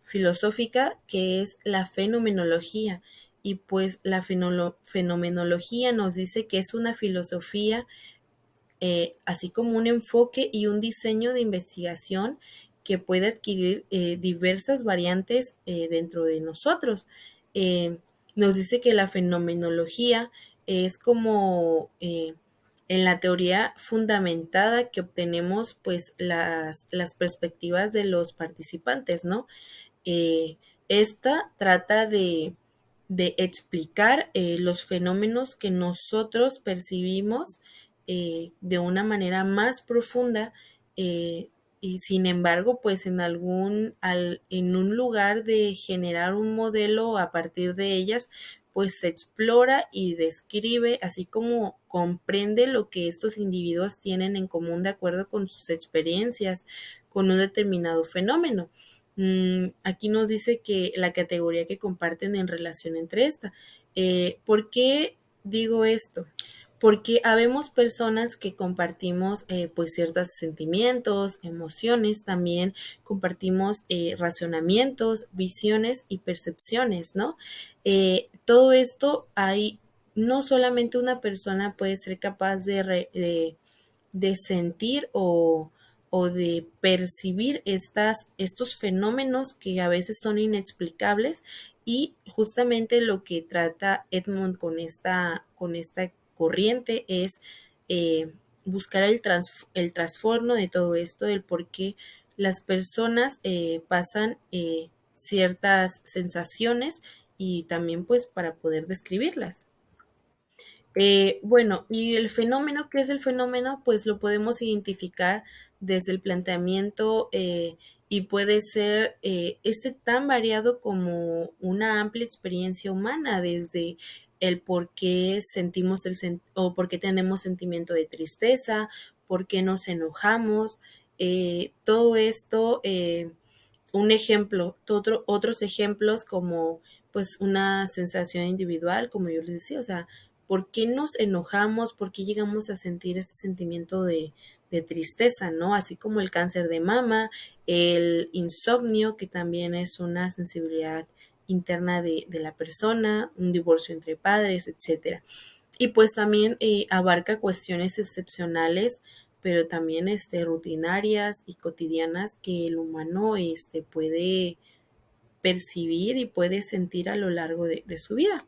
filosófica, que es la fenomenología, y pues la fenomenología nos dice que es una filosofía así como un enfoque y un diseño de investigación que puede adquirir diversas variantes dentro de nosotros. Eh, Nos dice que la fenomenología es como en la teoría fundamentada que obtenemos pues las perspectivas de los participantes, ¿no? Eh, Esta trata de explicar los fenómenos que nosotros percibimos de una manera más profunda y sin embargo, pues en un lugar de generar un modelo a partir de ellas, pues se explora y describe, así como comprende lo que estos individuos tienen en común de acuerdo con sus experiencias con un determinado fenómeno. Aquí nos dice que la categoría que comparten en relación entre esta. ¿Por qué digo esto? Porque habemos personas que compartimos pues ciertos sentimientos, emociones, también compartimos razonamientos, visiones y percepciones, ¿no? Todo esto hay, no solamente una persona puede ser capaz de sentir o de percibir estos fenómenos que a veces son inexplicables y justamente lo que trata Edmund con esta corriente es buscar el trastorno de todo esto, del por qué las personas pasan ciertas sensaciones y también pues para poder describirlas. Bueno, y el fenómeno, ¿qué es el fenómeno? Pues lo podemos identificar desde el planteamiento y puede ser tan variado como una amplia experiencia humana, desde el por qué sentimos o por qué tenemos sentimiento de tristeza, por qué nos enojamos, todo esto. Un ejemplo, otros ejemplos como pues una sensación individual, como yo les decía, o sea, ¿por qué nos enojamos? ¿Por qué llegamos a sentir este sentimiento de tristeza, ¿no? Así como el cáncer de mama, el insomnio, que también es una sensibilidad interna de la persona, un divorcio entre padres, etcétera. Y pues también abarca cuestiones excepcionales, pero también rutinarias y cotidianas que el humano puede percibir y puede sentir a lo largo de su vida.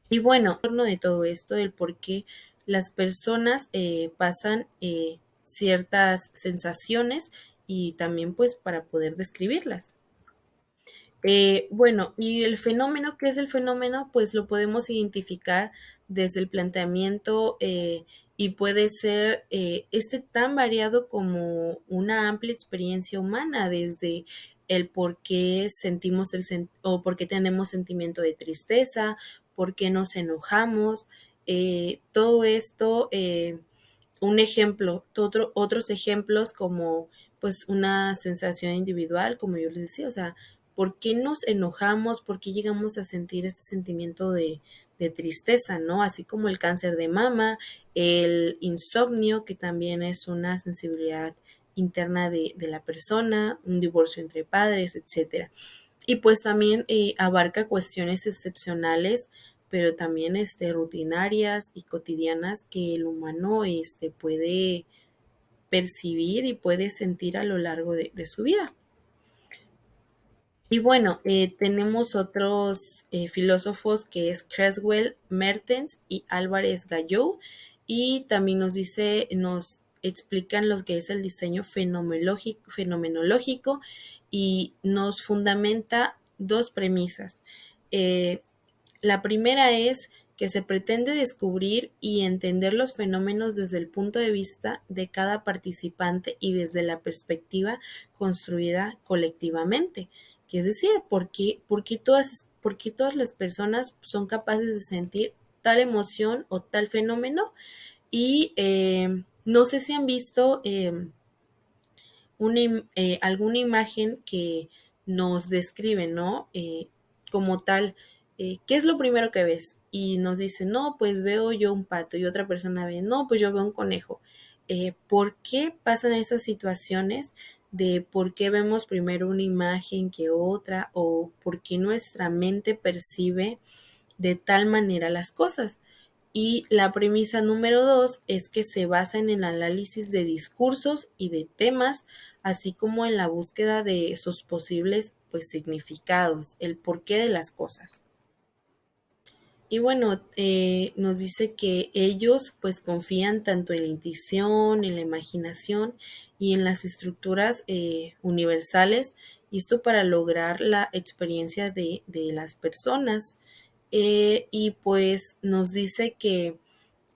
Y bueno, en torno de todo esto, del por qué las personas pasan ciertas sensaciones y también pues para poder describirlas. Bueno, y el fenómeno, ¿qué es el fenómeno? Pues lo podemos identificar desde el planteamiento y puede ser tan variado como una amplia experiencia humana, desde el por qué sentimos o por qué tenemos sentimiento de tristeza, por qué nos enojamos, todo esto. Un ejemplo, otros ejemplos como pues una sensación individual, como yo les decía, o sea, ¿por qué nos enojamos? ¿Por qué llegamos a sentir este sentimiento de tristeza, ¿no? Así como el cáncer de mama, el insomnio, que también es una sensibilidad interna de la persona, un divorcio entre padres, etcétera. Y pues también abarca cuestiones excepcionales, pero también rutinarias y cotidianas que el humano puede percibir y puede sentir a lo largo de su vida. Y bueno, tenemos otros filósofos que es Creswell, Mertens y Álvarez Gallou, y también nos explican lo que es el diseño fenomenológico y nos fundamenta dos premisas. Eh, la primera es que se pretende descubrir y entender los fenómenos desde el punto de vista de cada participante y desde la perspectiva construida colectivamente. Que es decir, por qué todas las personas son capaces de sentir tal emoción o tal fenómeno? Y no sé si han visto alguna imagen que nos describe, ¿no? Como tal, ¿qué es lo primero que ves? Y nos dice, no, pues veo yo un pato, y otra persona ve, no, pues yo veo un conejo. ¿Por qué pasan esas situaciones de por qué vemos primero una imagen que otra o por qué nuestra mente percibe de tal manera las cosas? Y la premisa número 2 es que se basa en el análisis de discursos y de temas, así como en la búsqueda de sus posibles pues, significados, el porqué de las cosas. Y bueno, nos dice que ellos pues confían tanto en la intuición, en la imaginación y en las estructuras universales, y esto para lograr la experiencia de las personas. Y pues nos dice que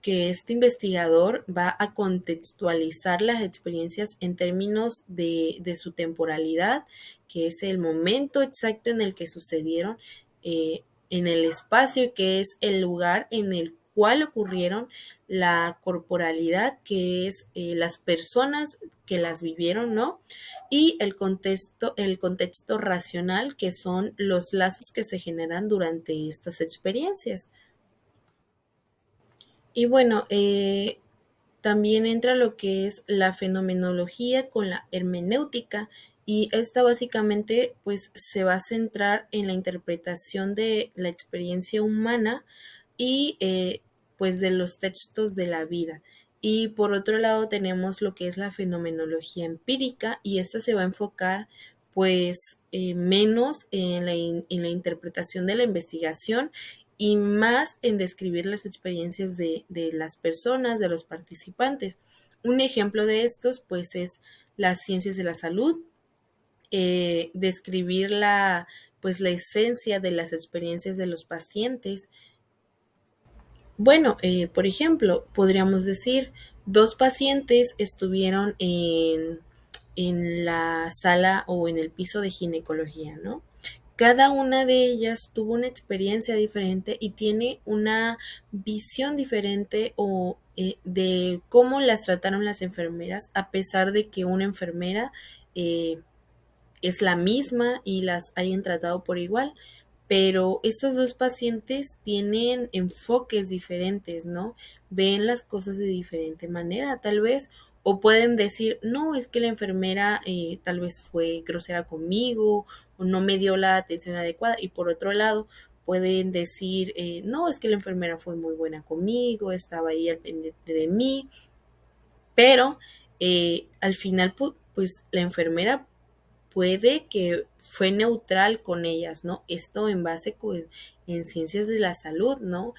este investigador va a contextualizar las experiencias en términos de su temporalidad, que es el momento exacto en el que sucedieron, en el espacio, que es el lugar en el cual ocurrieron, la corporalidad, que es las personas que las vivieron, ¿no? Y el contexto racional, que son los lazos que se generan durante estas experiencias. Y bueno, también entra lo que es la fenomenología con la hermenéutica, y esta básicamente pues se va a centrar en la interpretación de la experiencia humana y pues de los textos de la vida. Y por otro lado tenemos lo que es la fenomenología empírica, y esta se va a enfocar pues menos en la interpretación de la investigación y más en describir las experiencias de las personas, de los participantes. Un ejemplo de estos, pues, es las ciencias de la salud, describir pues, la esencia de las experiencias de los pacientes. Bueno, por ejemplo, podríamos decir, dos pacientes estuvieron en la sala o en el piso de ginecología, ¿no? Cada una de ellas tuvo una experiencia diferente y tiene una visión diferente de cómo las trataron las enfermeras, a pesar de que una enfermera eh, es la misma y las hayan tratado por igual. Pero estos dos pacientes tienen enfoques diferentes, ¿no? Ven las cosas de diferente manera, tal vez, o pueden decir, no, es que la enfermera tal vez fue grosera conmigo o no me dio la atención adecuada. Y por otro lado, pueden decir, no, es que la enfermera fue muy buena conmigo, estaba ahí al pendiente de mí, pero al final, pues la enfermera puede que fue neutral con ellas, ¿no? Esto en base en ciencias de la salud, ¿no?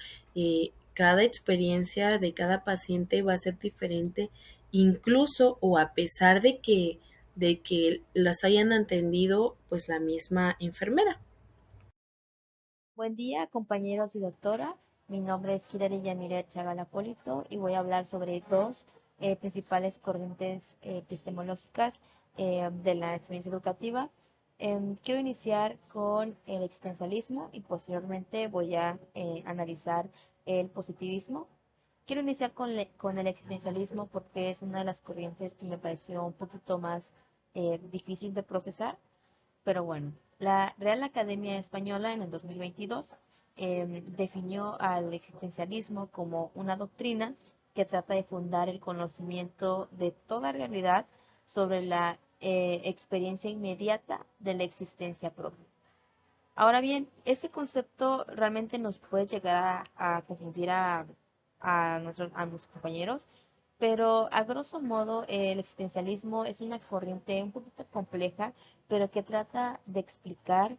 Cada experiencia de cada paciente va a ser diferente, incluso o a pesar de que las hayan atendido, pues la misma enfermera. Buen día, compañeros y doctora. Mi nombre es Hilary Yamilet Chagal Apólito y voy a hablar sobre dos principales corrientes epistemológicas de la experiencia educativa. Quiero iniciar con el existencialismo y posteriormente voy a analizar el positivismo. Quiero iniciar con el existencialismo porque es una de las corrientes que me pareció un poquito más difícil de procesar, pero bueno, la Real Academia Española en el 2022 definió al existencialismo como una doctrina que trata de fundar el conocimiento de toda realidad sobre la experiencia inmediata de la existencia propia. Ahora bien, este concepto realmente nos puede llegar a confundir a nuestros compañeros, pero a grosso modo el existencialismo es una corriente un poquito compleja, pero que trata de explicar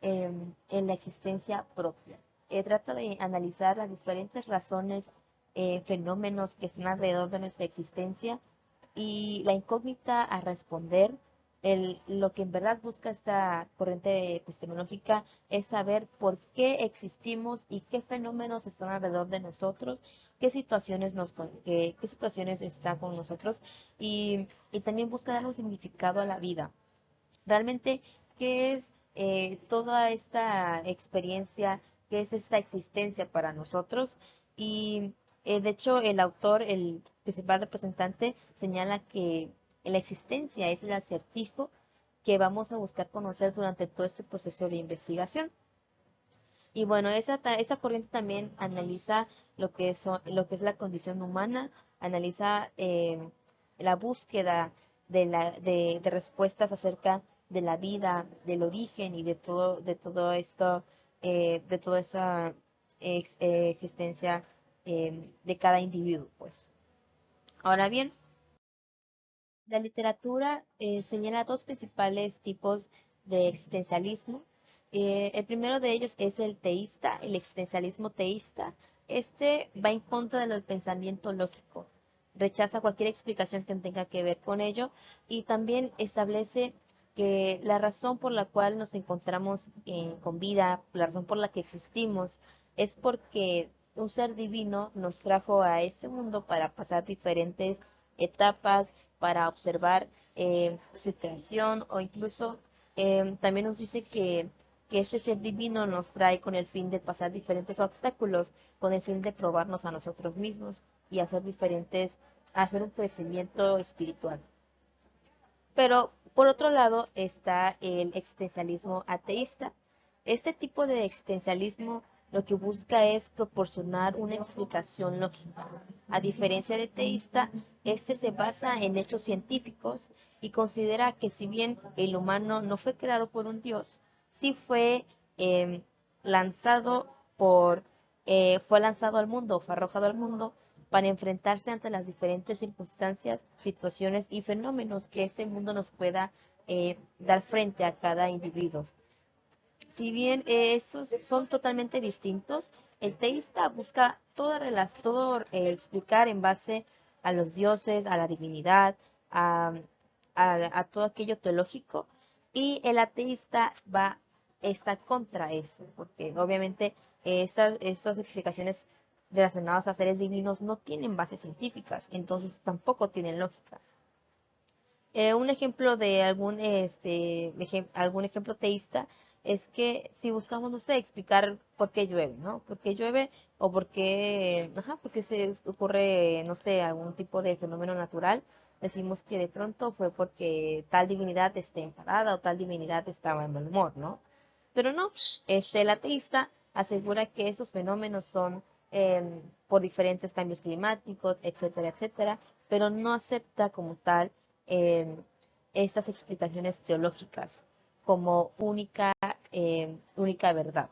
en la existencia propia. Trata de analizar las diferentes razones, fenómenos que están alrededor de nuestra existencia y la incógnita a responder. Lo que en verdad busca esta corriente epistemológica es saber por qué existimos y qué fenómenos están alrededor de nosotros, qué situaciones están con nosotros y también busca dar un significado a la vida. Realmente, ¿qué es toda esta experiencia, qué es esta existencia para nosotros? Y de hecho, el autor, el principal representante, señala que la existencia es el acertijo que vamos a buscar conocer durante todo este proceso de investigación. Y bueno, esa corriente también analiza lo que es la condición humana, analiza la búsqueda de respuestas acerca de la vida, del origen y de todo esto, de toda esa existencia de cada individuo, pues. Ahora bien, la literatura señala dos principales tipos de existencialismo. El primero de ellos es el teísta, el existencialismo teísta. Este va en contra del pensamiento lógico, rechaza cualquier explicación que tenga que ver con ello y también establece que la razón por la cual nos encontramos con vida, la razón por la que existimos, es porque un ser divino nos trajo a este mundo para pasar diferentes etapas, para observar su creación o incluso también nos dice que este ser divino nos trae con el fin de pasar diferentes obstáculos, con el fin de probarnos a nosotros mismos y hacer un crecimiento espiritual. Pero por otro lado está el existencialismo ateísta. Este tipo de existencialismo lo que busca es proporcionar una explicación lógica. A diferencia de teísta, este se basa en hechos científicos y considera que si bien el humano no fue creado por un dios, sí eh, lanzado fue lanzado al mundo, fue arrojado al mundo para enfrentarse ante las diferentes circunstancias, situaciones y fenómenos que este mundo nos pueda dar frente a cada individuo. Si bien estos son totalmente distintos, el teísta busca todo explicar en base a los dioses, a la divinidad, a, a todo aquello teológico, y el ateísta está contra eso, porque obviamente estas explicaciones relacionadas a seres divinos no tienen bases científicas, entonces tampoco tienen lógica. Un ejemplo de algún ejemplo teísta es que si buscamos, no sé, explicar por qué llueve, ¿no? ¿Por qué llueve o porque se ocurre, no sé, algún tipo de fenómeno natural? Decimos que de pronto fue porque tal divinidad esté enfadada o tal divinidad estaba en mal humor, ¿no? Pero no, el ateísta asegura que estos fenómenos son por diferentes cambios climáticos, etcétera, etcétera, pero no acepta como tal em, estas explicaciones teológicas como única verdad.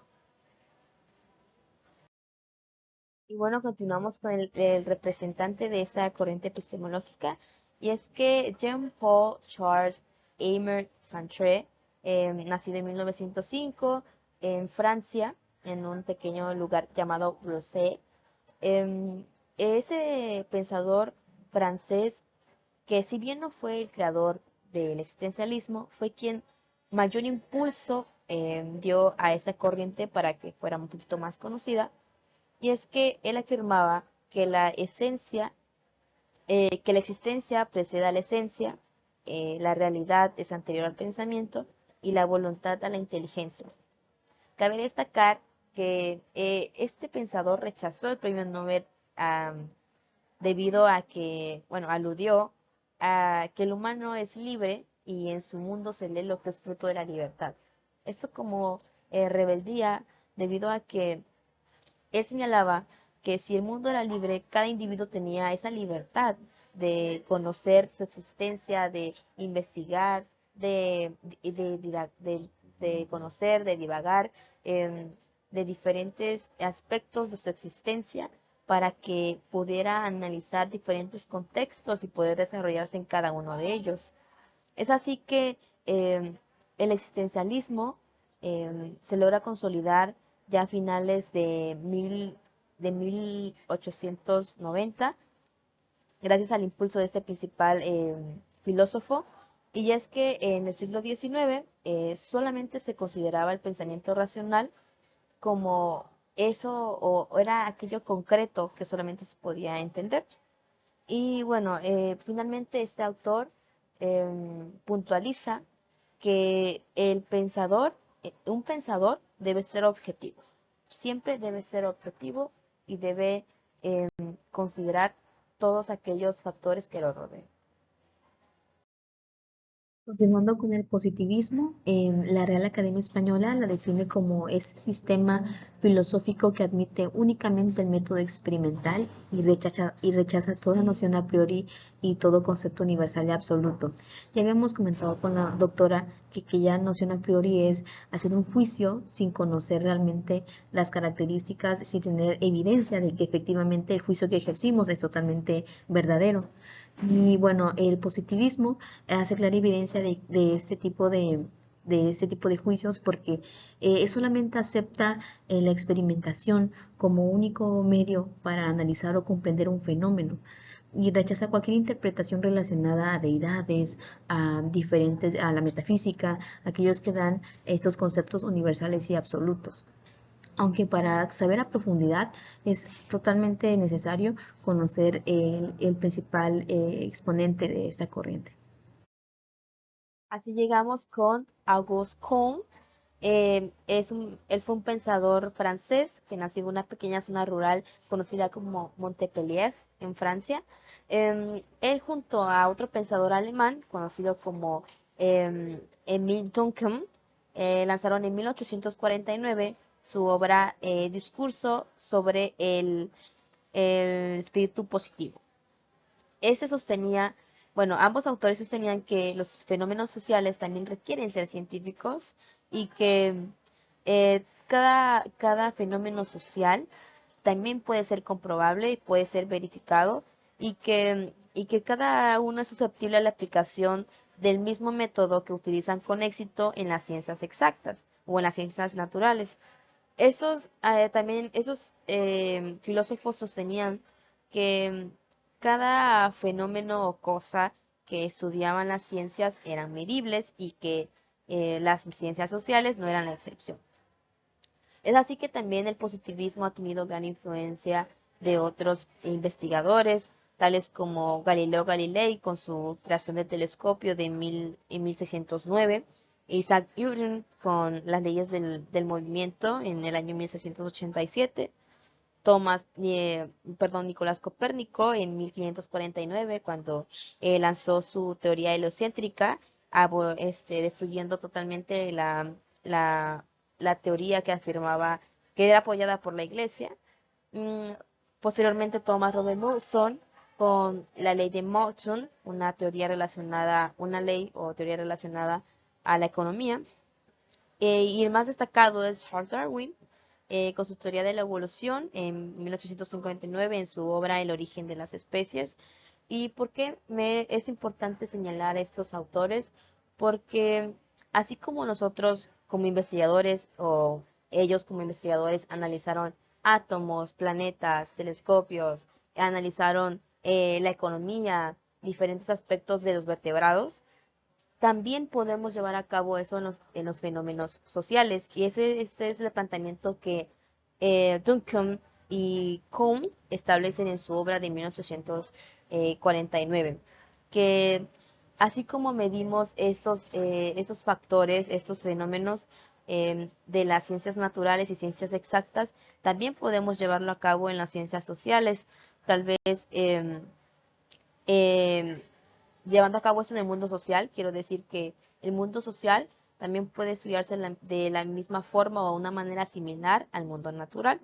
Y bueno, continuamos con el representante de esa corriente epistemológica, y es que Jean-Paul Charles Aymar Sartre, nacido en 1905 en Francia, en un pequeño lugar llamado Bruxelles, ese pensador francés que si bien no fue el creador del existencialismo, fue quien mayor impulso dio a esta corriente para que fuera un poquito más conocida, y es que él afirmaba que la existencia precede a la esencia, la realidad es anterior al pensamiento y la voluntad a la inteligencia. Cabe destacar que este pensador rechazó el premio Nobel debido a que, bueno, aludió a que el humano es libre y en su mundo se lee lo que es fruto de la libertad. Esto como rebeldía debido a que él señalaba que si el mundo era libre, cada individuo tenía esa libertad de conocer su existencia, de investigar, de conocer, de divagar de diferentes aspectos de su existencia para que pudiera analizar diferentes contextos y poder desarrollarse en cada uno de ellos. Es así que el existencialismo se logra consolidar ya a finales de 1890, gracias al impulso de este principal filósofo. Y es que en el siglo XIX solamente se consideraba el pensamiento racional como eso o era aquello concreto que solamente se podía entender. Y bueno, finalmente este autor puntualiza que un pensador debe ser objetivo, siempre debe ser objetivo y debe considerar todos aquellos factores que lo rodean. Continuando con el positivismo, la Real Academia Española la define como ese sistema filosófico que admite únicamente el método experimental y rechaza toda noción a priori y todo concepto universal y absoluto. Ya habíamos comentado con la doctora que ya noción a priori es hacer un juicio sin conocer realmente las características, sin tener evidencia de que efectivamente el juicio que ejercimos es totalmente verdadero. Y bueno, el positivismo hace clara evidencia de este tipo de juicios porque solamente acepta la experimentación como único medio para analizar o comprender un fenómeno y rechaza cualquier interpretación relacionada a deidades, a diferentes, a la metafísica, aquellos que dan estos conceptos universales y absolutos. Aunque para saber a profundidad es totalmente necesario conocer el principal exponente de esta corriente. Así llegamos con Auguste Comte. Él fue un pensador francés que nació en una pequeña zona rural conocida como Montpellier, en Francia. Él junto a otro pensador alemán conocido como Emile Durkheim lanzaron en 1849 su obra Discurso sobre el espíritu positivo. Este sostenía, bueno, ambos autores sostenían que los fenómenos sociales también requieren ser científicos y que cada fenómeno social también puede ser comprobable y puede ser verificado y que cada uno es susceptible a la aplicación del mismo método que utilizan con éxito en las ciencias exactas o en las ciencias naturales. Esos filósofos sostenían que cada fenómeno o cosa que estudiaban las ciencias eran medibles y que las ciencias sociales no eran la excepción. Es así que también el positivismo ha tenido gran influencia de otros investigadores, tales como Galileo Galilei con su creación del telescopio en 1609, Isaac Newton con las leyes del movimiento en el año 1687, Nicolás Copérnico en 1549, cuando lanzó su teoría heliocéntrica, destruyendo totalmente la teoría que afirmaba que era apoyada por la Iglesia. Mm, Posteriormente, Thomas Robert Wilson con la ley de Motion, una ley o teoría relacionada a la economía. Y el más destacado es Charles Darwin, con su teoría de la evolución en 1859 en su obra El origen de las especies. ¿Y por qué es importante señalar a estos autores? Porque así como nosotros como investigadores o ellos como investigadores analizaron átomos, planetas, telescopios, analizaron la economía, diferentes aspectos de los vertebrados, también podemos llevar a cabo eso en los fenómenos sociales. Y ese es el planteamiento que Duncan y Comte establecen en su obra de 1849, que así como medimos estos factores, estos fenómenos de las ciencias naturales y ciencias exactas, también podemos llevarlo a cabo en las ciencias sociales. Tal vez em, llevando a cabo eso en el mundo social, quiero decir que el mundo social también puede estudiarse de la misma forma o de una manera similar al mundo natural.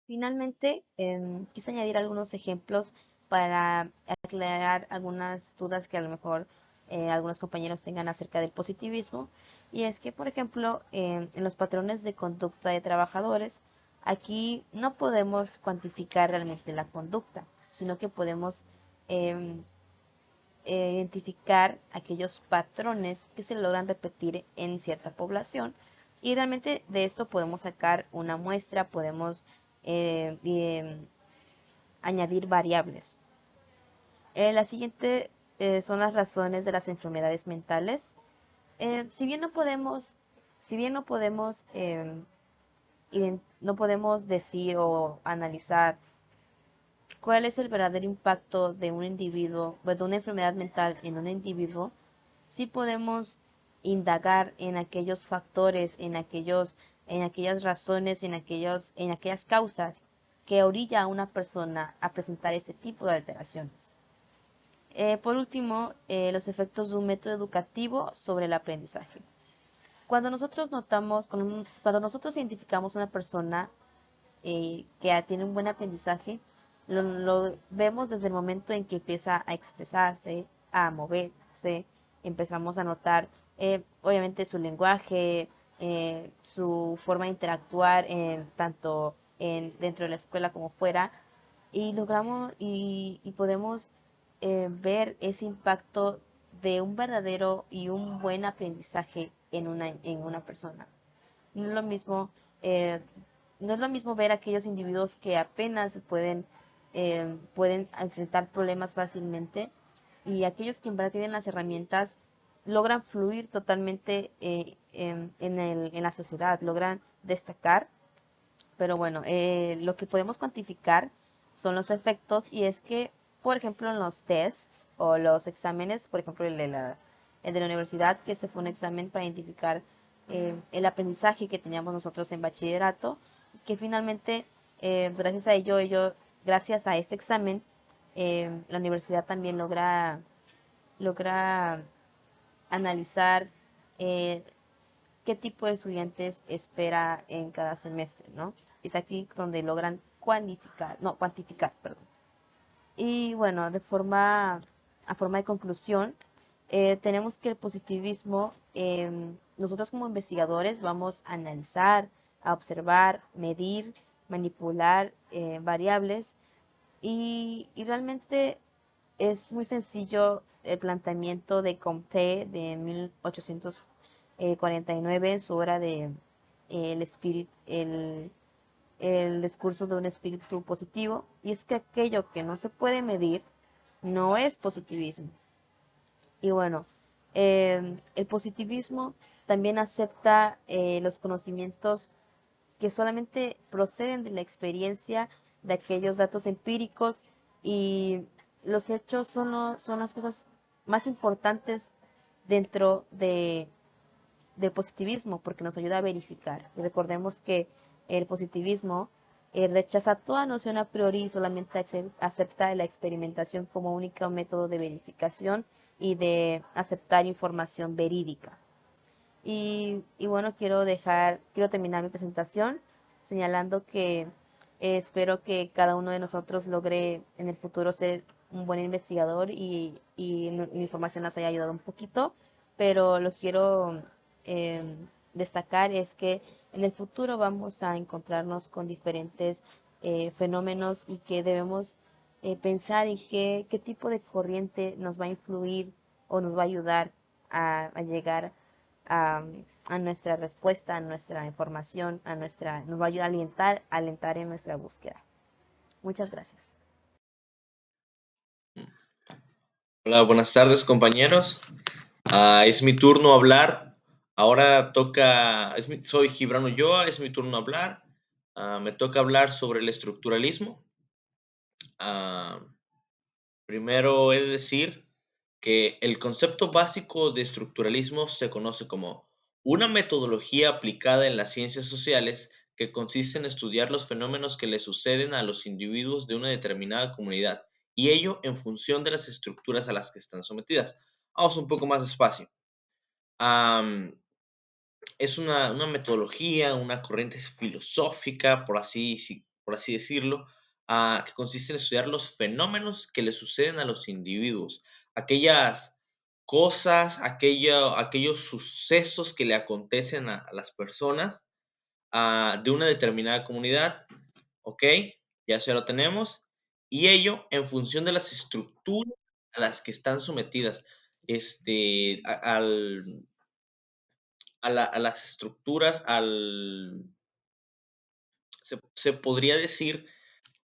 Finalmente, quise añadir algunos ejemplos para aclarar algunas dudas que a lo mejor algunos compañeros tengan acerca del positivismo. Y es que, por ejemplo, en los patrones de conducta de trabajadores, aquí no podemos cuantificar realmente la conducta, sino que podemos em, identificar aquellos patrones que se logran repetir en cierta población y realmente de esto podemos sacar una muestra, podemos añadir variables. La siguiente son las razones de las enfermedades mentales. Si bien no podemos, si bien no podemos, no podemos decir o analizar cuál es el verdadero impacto de un individuo, de una enfermedad mental en un individuo, sí podemos indagar en aquellos factores, en aquellas razones, en aquellas causas que orilla a una persona a presentar ese tipo de alteraciones. Por último, los efectos de un método educativo sobre el aprendizaje. Cuando nosotros identificamos una persona que tiene un buen aprendizaje, lo vemos desde el momento en que empieza a expresarse, a moverse, empezamos a notar obviamente su lenguaje, su forma de interactuar tanto dentro de la escuela como fuera, y logramos y podemos ver ese impacto de un verdadero y un buen aprendizaje en una persona. No es lo mismo, eh, no es lo mismo ver a aquellos individuos que apenas pueden enfrentar problemas fácilmente, y aquellos que en verdad tienen las herramientas logran fluir totalmente en la sociedad, logran destacar. Pero bueno, lo que podemos cuantificar son los efectos, y es que, por ejemplo, en los tests o los exámenes, por ejemplo, el de la universidad, que este fue un examen para identificar el aprendizaje que teníamos nosotros en bachillerato, que finalmente, gracias a este examen, la universidad también logra analizar eh, qué tipo de estudiantes espera en cada semestre, ¿no? Es aquí donde logran cuantificar, perdón. Y bueno, a forma de conclusión, tenemos que el positivismo, nosotros como investigadores vamos a analizar, a observar, medir, manipular variables, y realmente es muy sencillo el planteamiento de Comte de 1849 en su obra de el discurso de un espíritu positivo, y es que aquello que no se puede medir no es positivismo. Y bueno, el positivismo también acepta los conocimientos que solamente proceden de la experiencia, de aquellos datos empíricos, y los hechos son las cosas más importantes dentro del positivismo, porque nos ayuda a verificar. Y recordemos que el positivismo rechaza toda noción a priori y solamente acepta la experimentación como único método de verificación y de aceptar información verídica. Y bueno, quiero terminar mi presentación señalando que espero que cada uno de nosotros logre en el futuro ser un buen investigador, y mi información les haya ayudado un poquito, pero lo quiero destacar es que en el futuro vamos a encontrarnos con diferentes fenómenos, y que debemos pensar en qué tipo de corriente nos va a influir o nos va a ayudar a llegar a, a nuestra respuesta, a nuestra información, nos va a ayudar a alentar en nuestra búsqueda. Muchas gracias. Hola, buenas tardes, compañeros. Es mi turno hablar. Ahora toca, soy Gibran Ulloa, es mi turno hablar. Me toca hablar sobre el estructuralismo. Ah, Primero he de decir que el concepto básico de estructuralismo se conoce como una metodología aplicada en las ciencias sociales que consiste en estudiar los fenómenos que le suceden a los individuos de una determinada comunidad, y ello en función de las estructuras a las que están sometidas. Vamos un poco más despacio. Am, es una metodología, una corriente filosófica, por así decirlo, que consiste en estudiar los fenómenos que le suceden a los individuos, aquellas cosas, aquellos sucesos que le acontecen a las personas de una determinada comunidad, ¿ok? Ya se lo tenemos, y ello en función de las estructuras a las que están sometidas, a las estructuras, se podría decir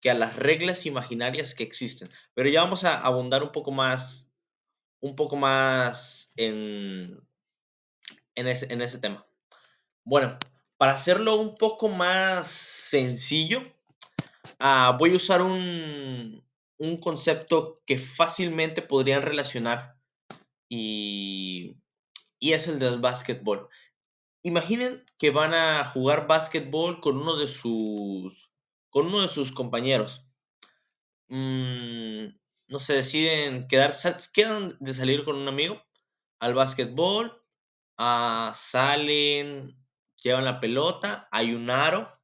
que a las reglas imaginarias que existen. Pero ya vamos a abundar un poco más en ese tema. Bueno, para hacerlo un poco más sencillo, voy a usar un concepto que fácilmente podrían relacionar, y, y es el del básquetbol. Imaginen que van a jugar básquetbol con uno de sus compañeros. no sé, deciden quedan de salir con un amigo al básquetbol, salen, llevan la pelota, hay un aro,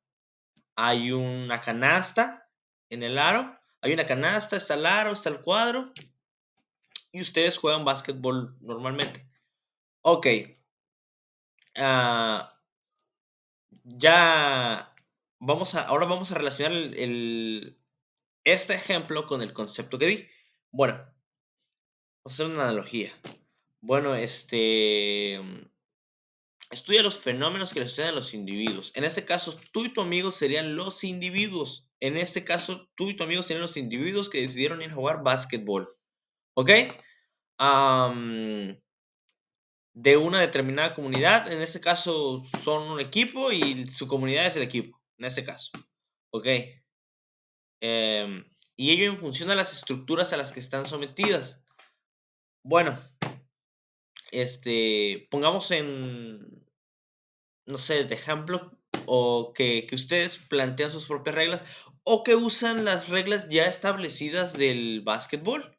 hay una canasta en el aro, hay una canasta, está el aro, está el cuadro, y ustedes juegan básquetbol normalmente. Ok, ah, ya ahora vamos a relacionar este ejemplo con el concepto que di. Bueno, vamos a hacer una analogía. Bueno, estudia los fenómenos que le suceden a los individuos. En este caso, tú y tu amigo serían los individuos. En este caso, tú y tu amigo serían los individuos que decidieron ir a jugar básquetbol. ¿Ok? Am, de una determinada comunidad. En este caso, son un equipo y su comunidad es el equipo. En este caso. ¿Ok? Y ello en función a las estructuras a las que están sometidas. Bueno, pongamos no sé, de ejemplo, o que ustedes plantean sus propias reglas, o que usan las reglas ya establecidas del básquetbol,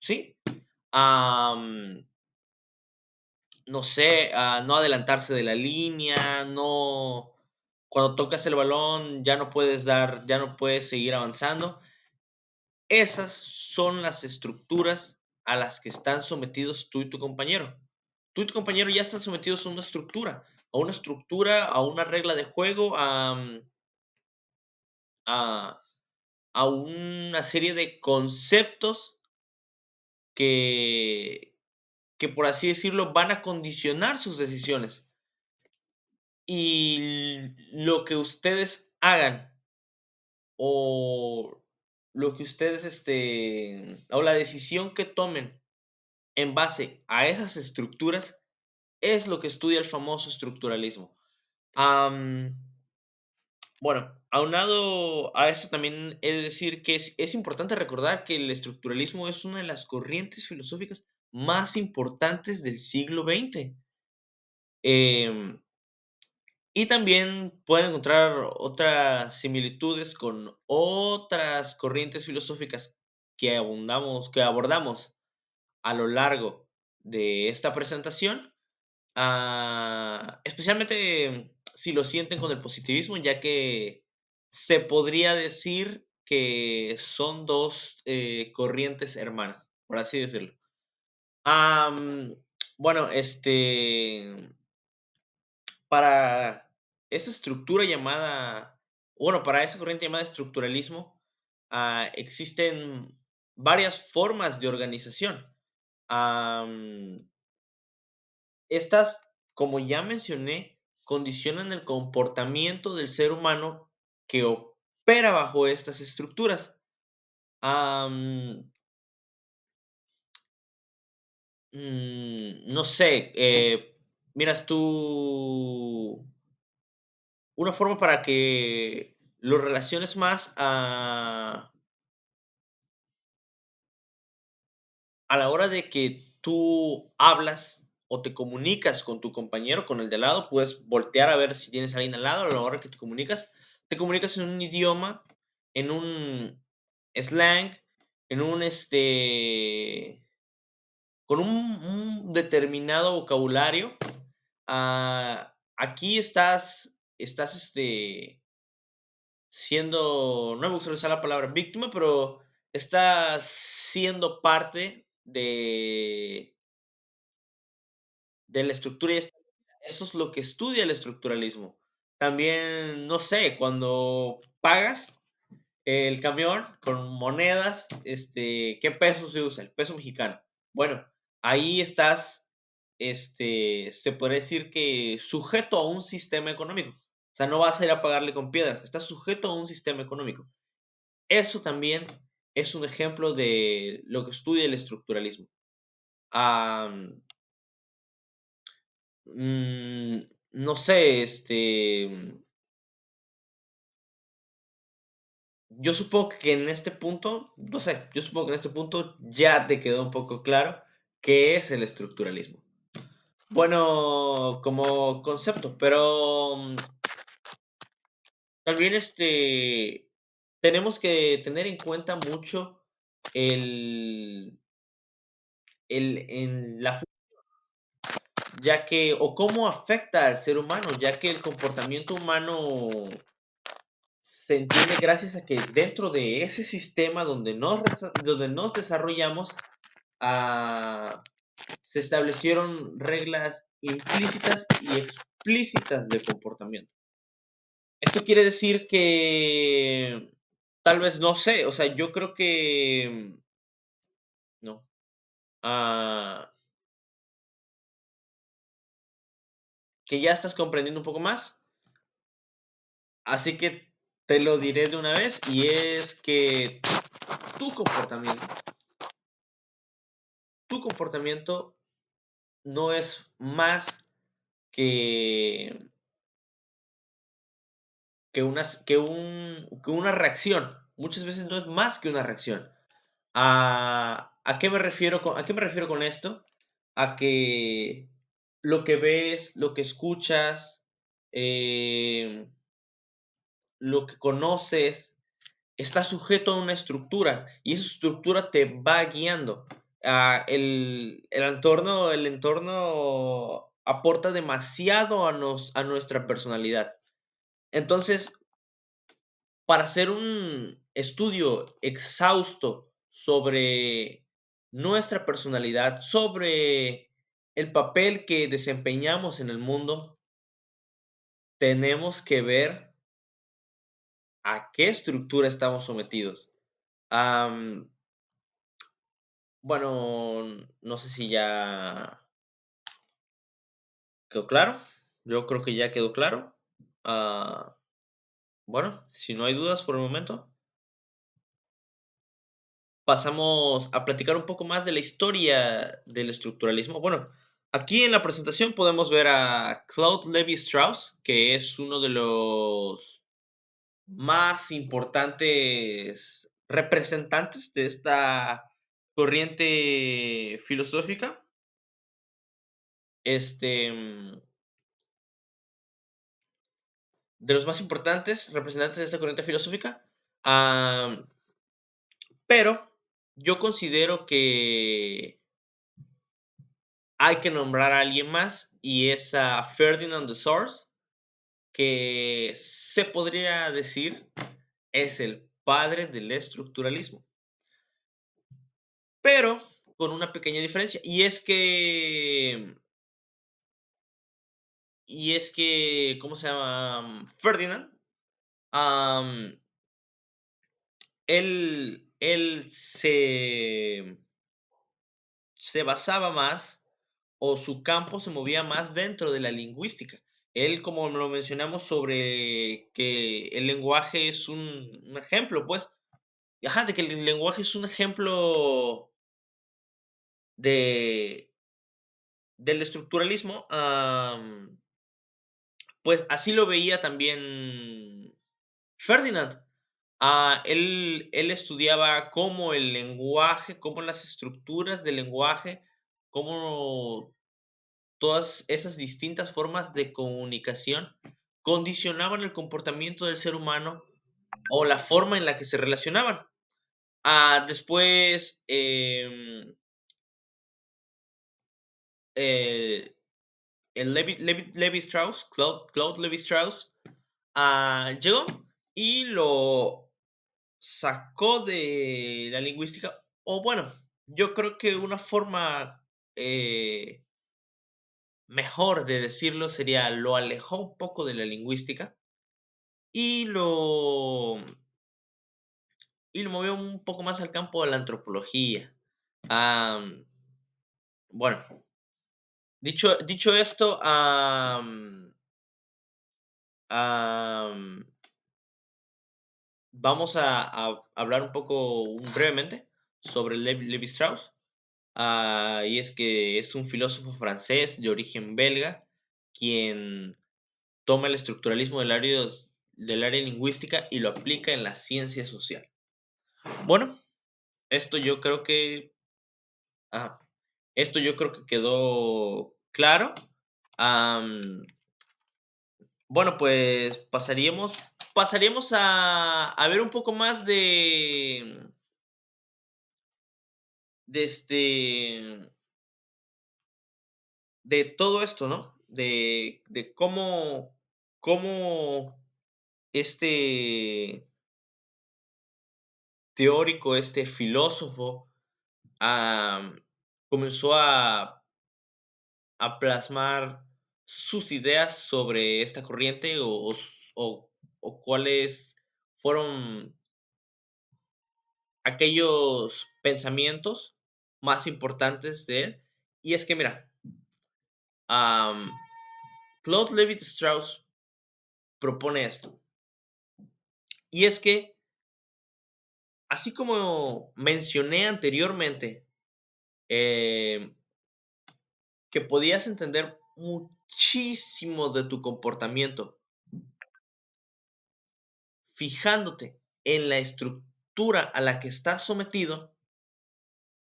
¿sí? No sé, no adelantarse de la línea, no, cuando tocas el balón ya no puedes seguir avanzando. Esas son las estructuras a las que están sometidos tú y tu compañero. Tú y tu compañero ya están sometidos a una estructura, a una regla de juego, a, a una serie de conceptos que, que, por así decirlo, van a condicionar sus decisiones. Y lo que ustedes hagan o lo que ustedes, o la decisión que tomen en base a esas estructuras es lo que estudia el famoso estructuralismo. Bueno, aunado a eso también he de decir que es importante recordar que el estructuralismo es una de las corrientes filosóficas más importantes del siglo XX. Em, y también pueden encontrar otras similitudes con otras corrientes filosóficas que abordamos a lo largo de esta presentación. Especialmente si lo sienten con el positivismo, ya que se podría decir que son dos corrientes hermanas, por así decirlo. Am, bueno, para esta estructura llamada, bueno, para esa corriente llamada estructuralismo, existen varias formas de organización. Am, Estas, como ya mencioné, condicionan el comportamiento del ser humano que opera bajo estas estructuras. Am, no sé, miras tú una forma para que lo relaciones más a la hora de que tú hablas o te comunicas con tu compañero, con el de al lado, puedes voltear a ver si tienes a alguien al lado, a la hora que te comunicas en un idioma, en un slang, en con un determinado vocabulario. Aquí estás, siendo, no me gusta usar la palabra víctima, pero estás siendo parte de la estructura y eso es lo que estudia el estructuralismo. También, no sé, cuando pagas el camión con monedas, ¿qué peso se usa? El peso mexicano. Bueno, ahí estás, se puede decir que sujeto a un sistema económico. O sea, no vas a ir a pagarle con piedras, estás sujeto a un sistema económico. Eso también es un ejemplo de lo que estudia el estructuralismo. Am, no sé, yo supongo que en este punto, no sé, yo supongo que en este punto ya te quedó un poco claro qué es el estructuralismo. Bueno, como concepto, pero también tenemos que tener en cuenta mucho el, en la ya que, o cómo afecta al ser humano, ya que el comportamiento humano se entiende gracias a que dentro de ese sistema donde nos desarrollamos, ah, se establecieron reglas implícitas y explícitas de comportamiento. Esto quiere decir que tal vez no sé, o sea, yo creo que no. ah, que ya estás comprendiendo un poco más. Así que te lo diré de una vez y es que tu comportamiento, tu comportamiento no es más que, que una reacción. Muchas veces no es más que una reacción. ¿A qué me refiero a qué me refiero con esto? A que lo que ves, lo que escuchas, eh, lo que conoces, está sujeto a una estructura y esa estructura te va guiando. El entorno aporta demasiado a nuestra personalidad. Entonces, para hacer un estudio exhausto sobre nuestra personalidad, sobre el papel que desempeñamos en el mundo, tenemos que ver a qué estructura estamos sometidos. Am, bueno, no sé si ya quedó claro. Yo creo que ya quedó claro. Ah, bueno, si no hay dudas por el momento, pasamos a platicar un poco más de la historia del estructuralismo. Bueno, aquí en la presentación podemos ver a Claude Lévi-Strauss, que es uno de los más importantes representantes de esta corriente filosófica. Este, de los más importantes representantes de esta corriente filosófica. Am, pero yo considero que hay que nombrar a alguien más y es a Ferdinand de Sors, que se podría decir es el padre del estructuralismo. Pero con una pequeña diferencia, ¿cómo se llama? Ferdinand, am, él se basaba más o su campo se movía más dentro de la lingüística. Él, como lo mencionamos sobre que el lenguaje es un ejemplo, pues, ajá, de que el lenguaje es un ejemplo de, del estructuralismo, pues así lo veía también Ferdinand. Él estudiaba cómo el lenguaje, cómo las estructuras del lenguaje, cómo todas esas distintas formas de comunicación condicionaban el comportamiento del ser humano o la forma en la que se relacionaban. Después, eh, el Levi Strauss, Claude Levi Strauss, llegó y lo sacó de la lingüística, o bueno, yo creo que una forma mejor de decirlo sería lo alejó un poco de la lingüística y lo movió un poco más al campo de la antropología. Am, bueno, dicho esto, am, vamos a hablar un poco brevemente sobre Levi Strauss. Y es que es un filósofo francés de origen belga quien toma el estructuralismo del área lingüística y lo aplica en la ciencia social. Bueno, esto yo creo que ah, esto yo creo que quedó claro. Am, bueno, pues pasaríamos a ver un poco más de de todo esto, ¿no? De cómo este teórico, este filósofo, am, comenzó a plasmar sus ideas sobre esta corriente o cuáles fueron aquellos pensamientos más importantes de él. Y es que, mira, am, Claude Levi-Strauss propone esto. Y es que, así como mencioné anteriormente, eh, que podías entender muchísimo de tu comportamiento fijándote en la estructura a la que estás sometido,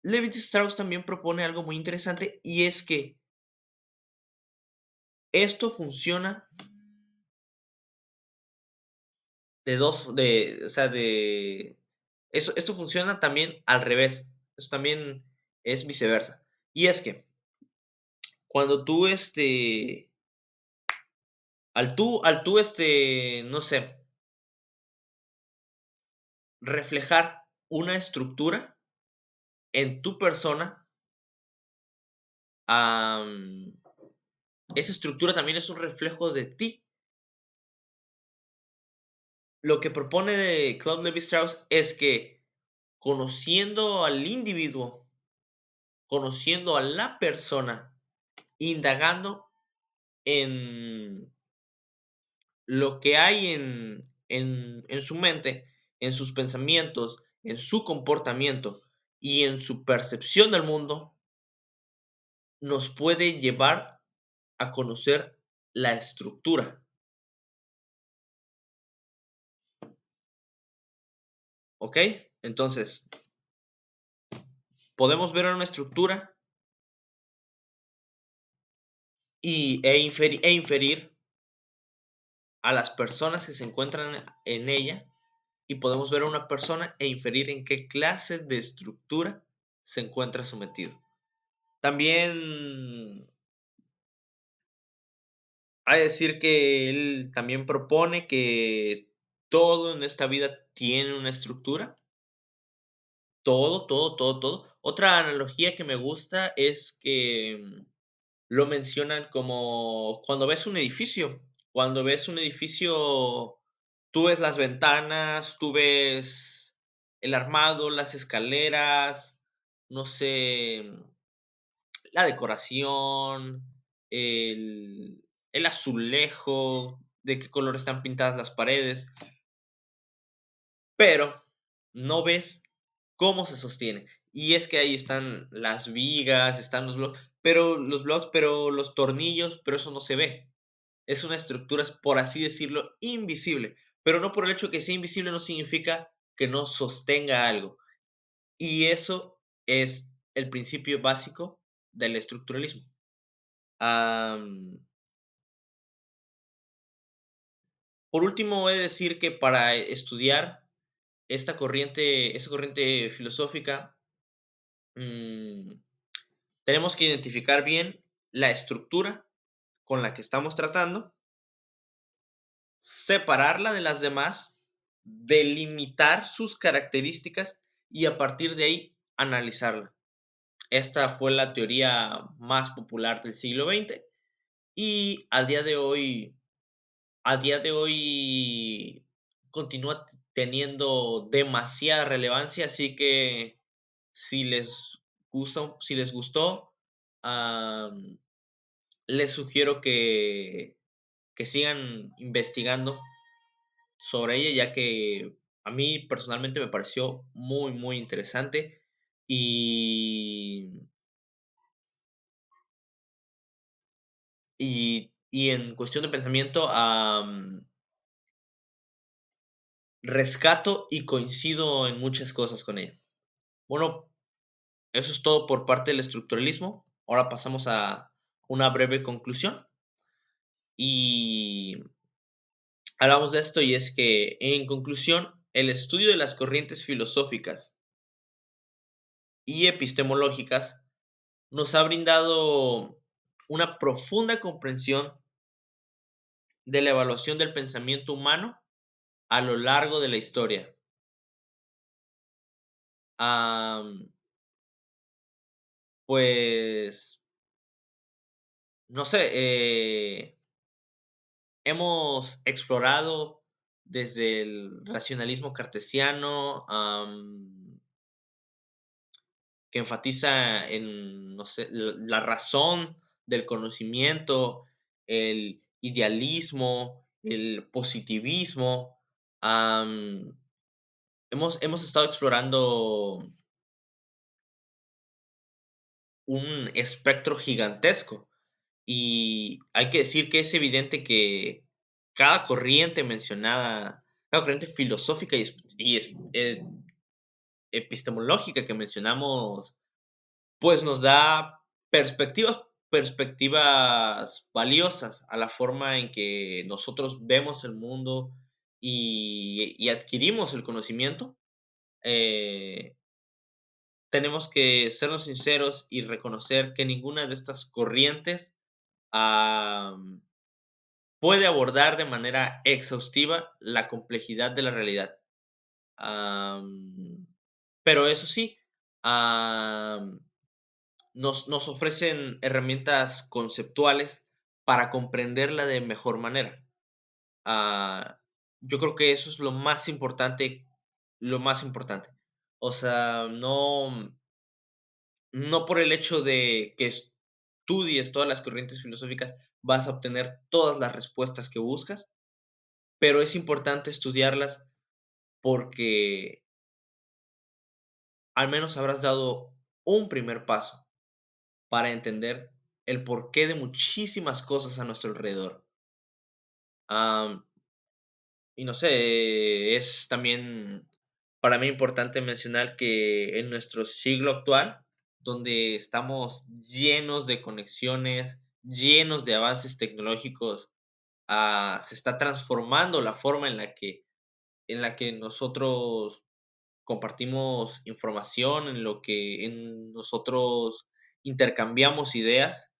Levi-Strauss también propone algo muy interesante y es que esto funciona de dos, de, o sea, de, esto funciona también al revés, esto también es viceversa. Y es que cuando tú, no sé, reflejar una estructura en tu persona, am, esa estructura también es un reflejo de ti. Lo que propone Claude Levi-Strauss es que conociendo al individuo, conociendo a la persona, indagando en lo que hay en su mente, en sus pensamientos, en su comportamiento y en su percepción del mundo, nos puede llevar a conocer la estructura. ¿Ok? Entonces, podemos ver una estructura e inferir a las personas que se encuentran en ella y podemos ver a una persona e inferir en qué clase de estructura se encuentra sometido. También hay que decir que él también propone que todo en esta vida tiene una estructura. Todo, todo, todo, todo. Otra analogía que me gusta es que lo mencionan como cuando ves un edificio. Cuando ves un edificio, tú ves las ventanas, tú ves el armado, las escaleras, no sé, la decoración, el, el azulejo, de qué color están pintadas las paredes, pero no ves cómo se sostiene. Y es que ahí están las vigas, están pero los tornillos, pero eso no se ve. Es una estructura, por así decirlo, invisible. Pero no por el hecho de que sea invisible no significa que no sostenga algo. Y eso es el principio básico del estructuralismo. Am, por último, he de decir que para estudiar esta corriente filosófica, mm, tenemos que identificar bien la estructura con la que estamos tratando, separarla de las demás, delimitar sus características y a partir de ahí analizarla. Esta fue la teoría más popular del siglo XX y a día de hoy continúa teniendo demasiada relevancia, así que si les si les gustó, am, les sugiero que sigan investigando sobre ella, ya que a mí personalmente me pareció muy, muy interesante y, y en cuestión de pensamiento, rescato y coincido en muchas cosas con ella. Bueno, eso es todo por parte del estructuralismo. Ahora pasamos a una breve conclusión y hablamos de esto y es que, en conclusión, el estudio de las corrientes filosóficas y epistemológicas nos ha brindado una profunda comprensión de la evaluación del pensamiento humano a lo largo de la historia. Am, pues, no sé, hemos explorado desde el racionalismo cartesiano, que enfatiza en, no sé, la razón del conocimiento, el idealismo, el positivismo. Hemos estado explorando un espectro gigantesco y hay que decir que es evidente que cada corriente mencionada, cada corriente filosófica y epistemológica que mencionamos, pues nos da perspectivas valiosas a la forma en que nosotros vemos el mundo y adquirimos el conocimiento. Eh, Tenemos que sernos sinceros y reconocer que ninguna de estas corrientes am, puede abordar de manera exhaustiva la complejidad de la realidad. Am, pero eso sí, am, nos ofrecen herramientas conceptuales para comprenderla de mejor manera. Ah, yo creo que eso es lo más importante, lo más importante. O sea, no por el hecho de que estudies todas las corrientes filosóficas vas a obtener todas las respuestas que buscas, pero es importante estudiarlas porque al menos habrás dado un primer paso para entender el porqué de muchísimas cosas a nuestro alrededor. Am, y no sé, es también para mí importante mencionar que en nuestro siglo actual, donde estamos llenos de conexiones, llenos de avances tecnológicos, se está transformando la forma en la que nosotros compartimos información, en nosotros intercambiamos ideas.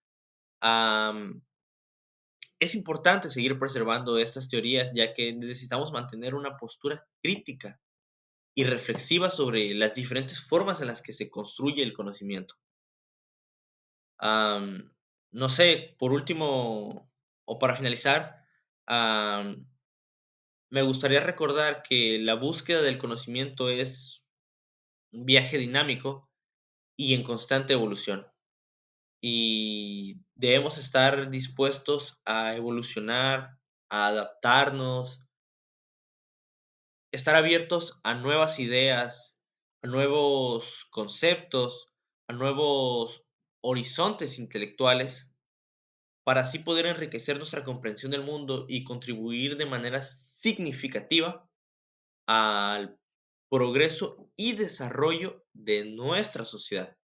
Am, es importante seguir preservando estas teorías, ya que necesitamos mantener una postura crítica y reflexiva sobre las diferentes formas en las que se construye el conocimiento. Am, no sé, por último, o para finalizar, am, me gustaría recordar que la búsqueda del conocimiento es un viaje dinámico y en constante evolución. Y debemos estar dispuestos a evolucionar, a adaptarnos, estar abiertos a nuevas ideas, a nuevos conceptos, a nuevos horizontes intelectuales, para así poder enriquecer nuestra comprensión del mundo y contribuir de manera significativa al progreso y desarrollo de nuestra sociedad.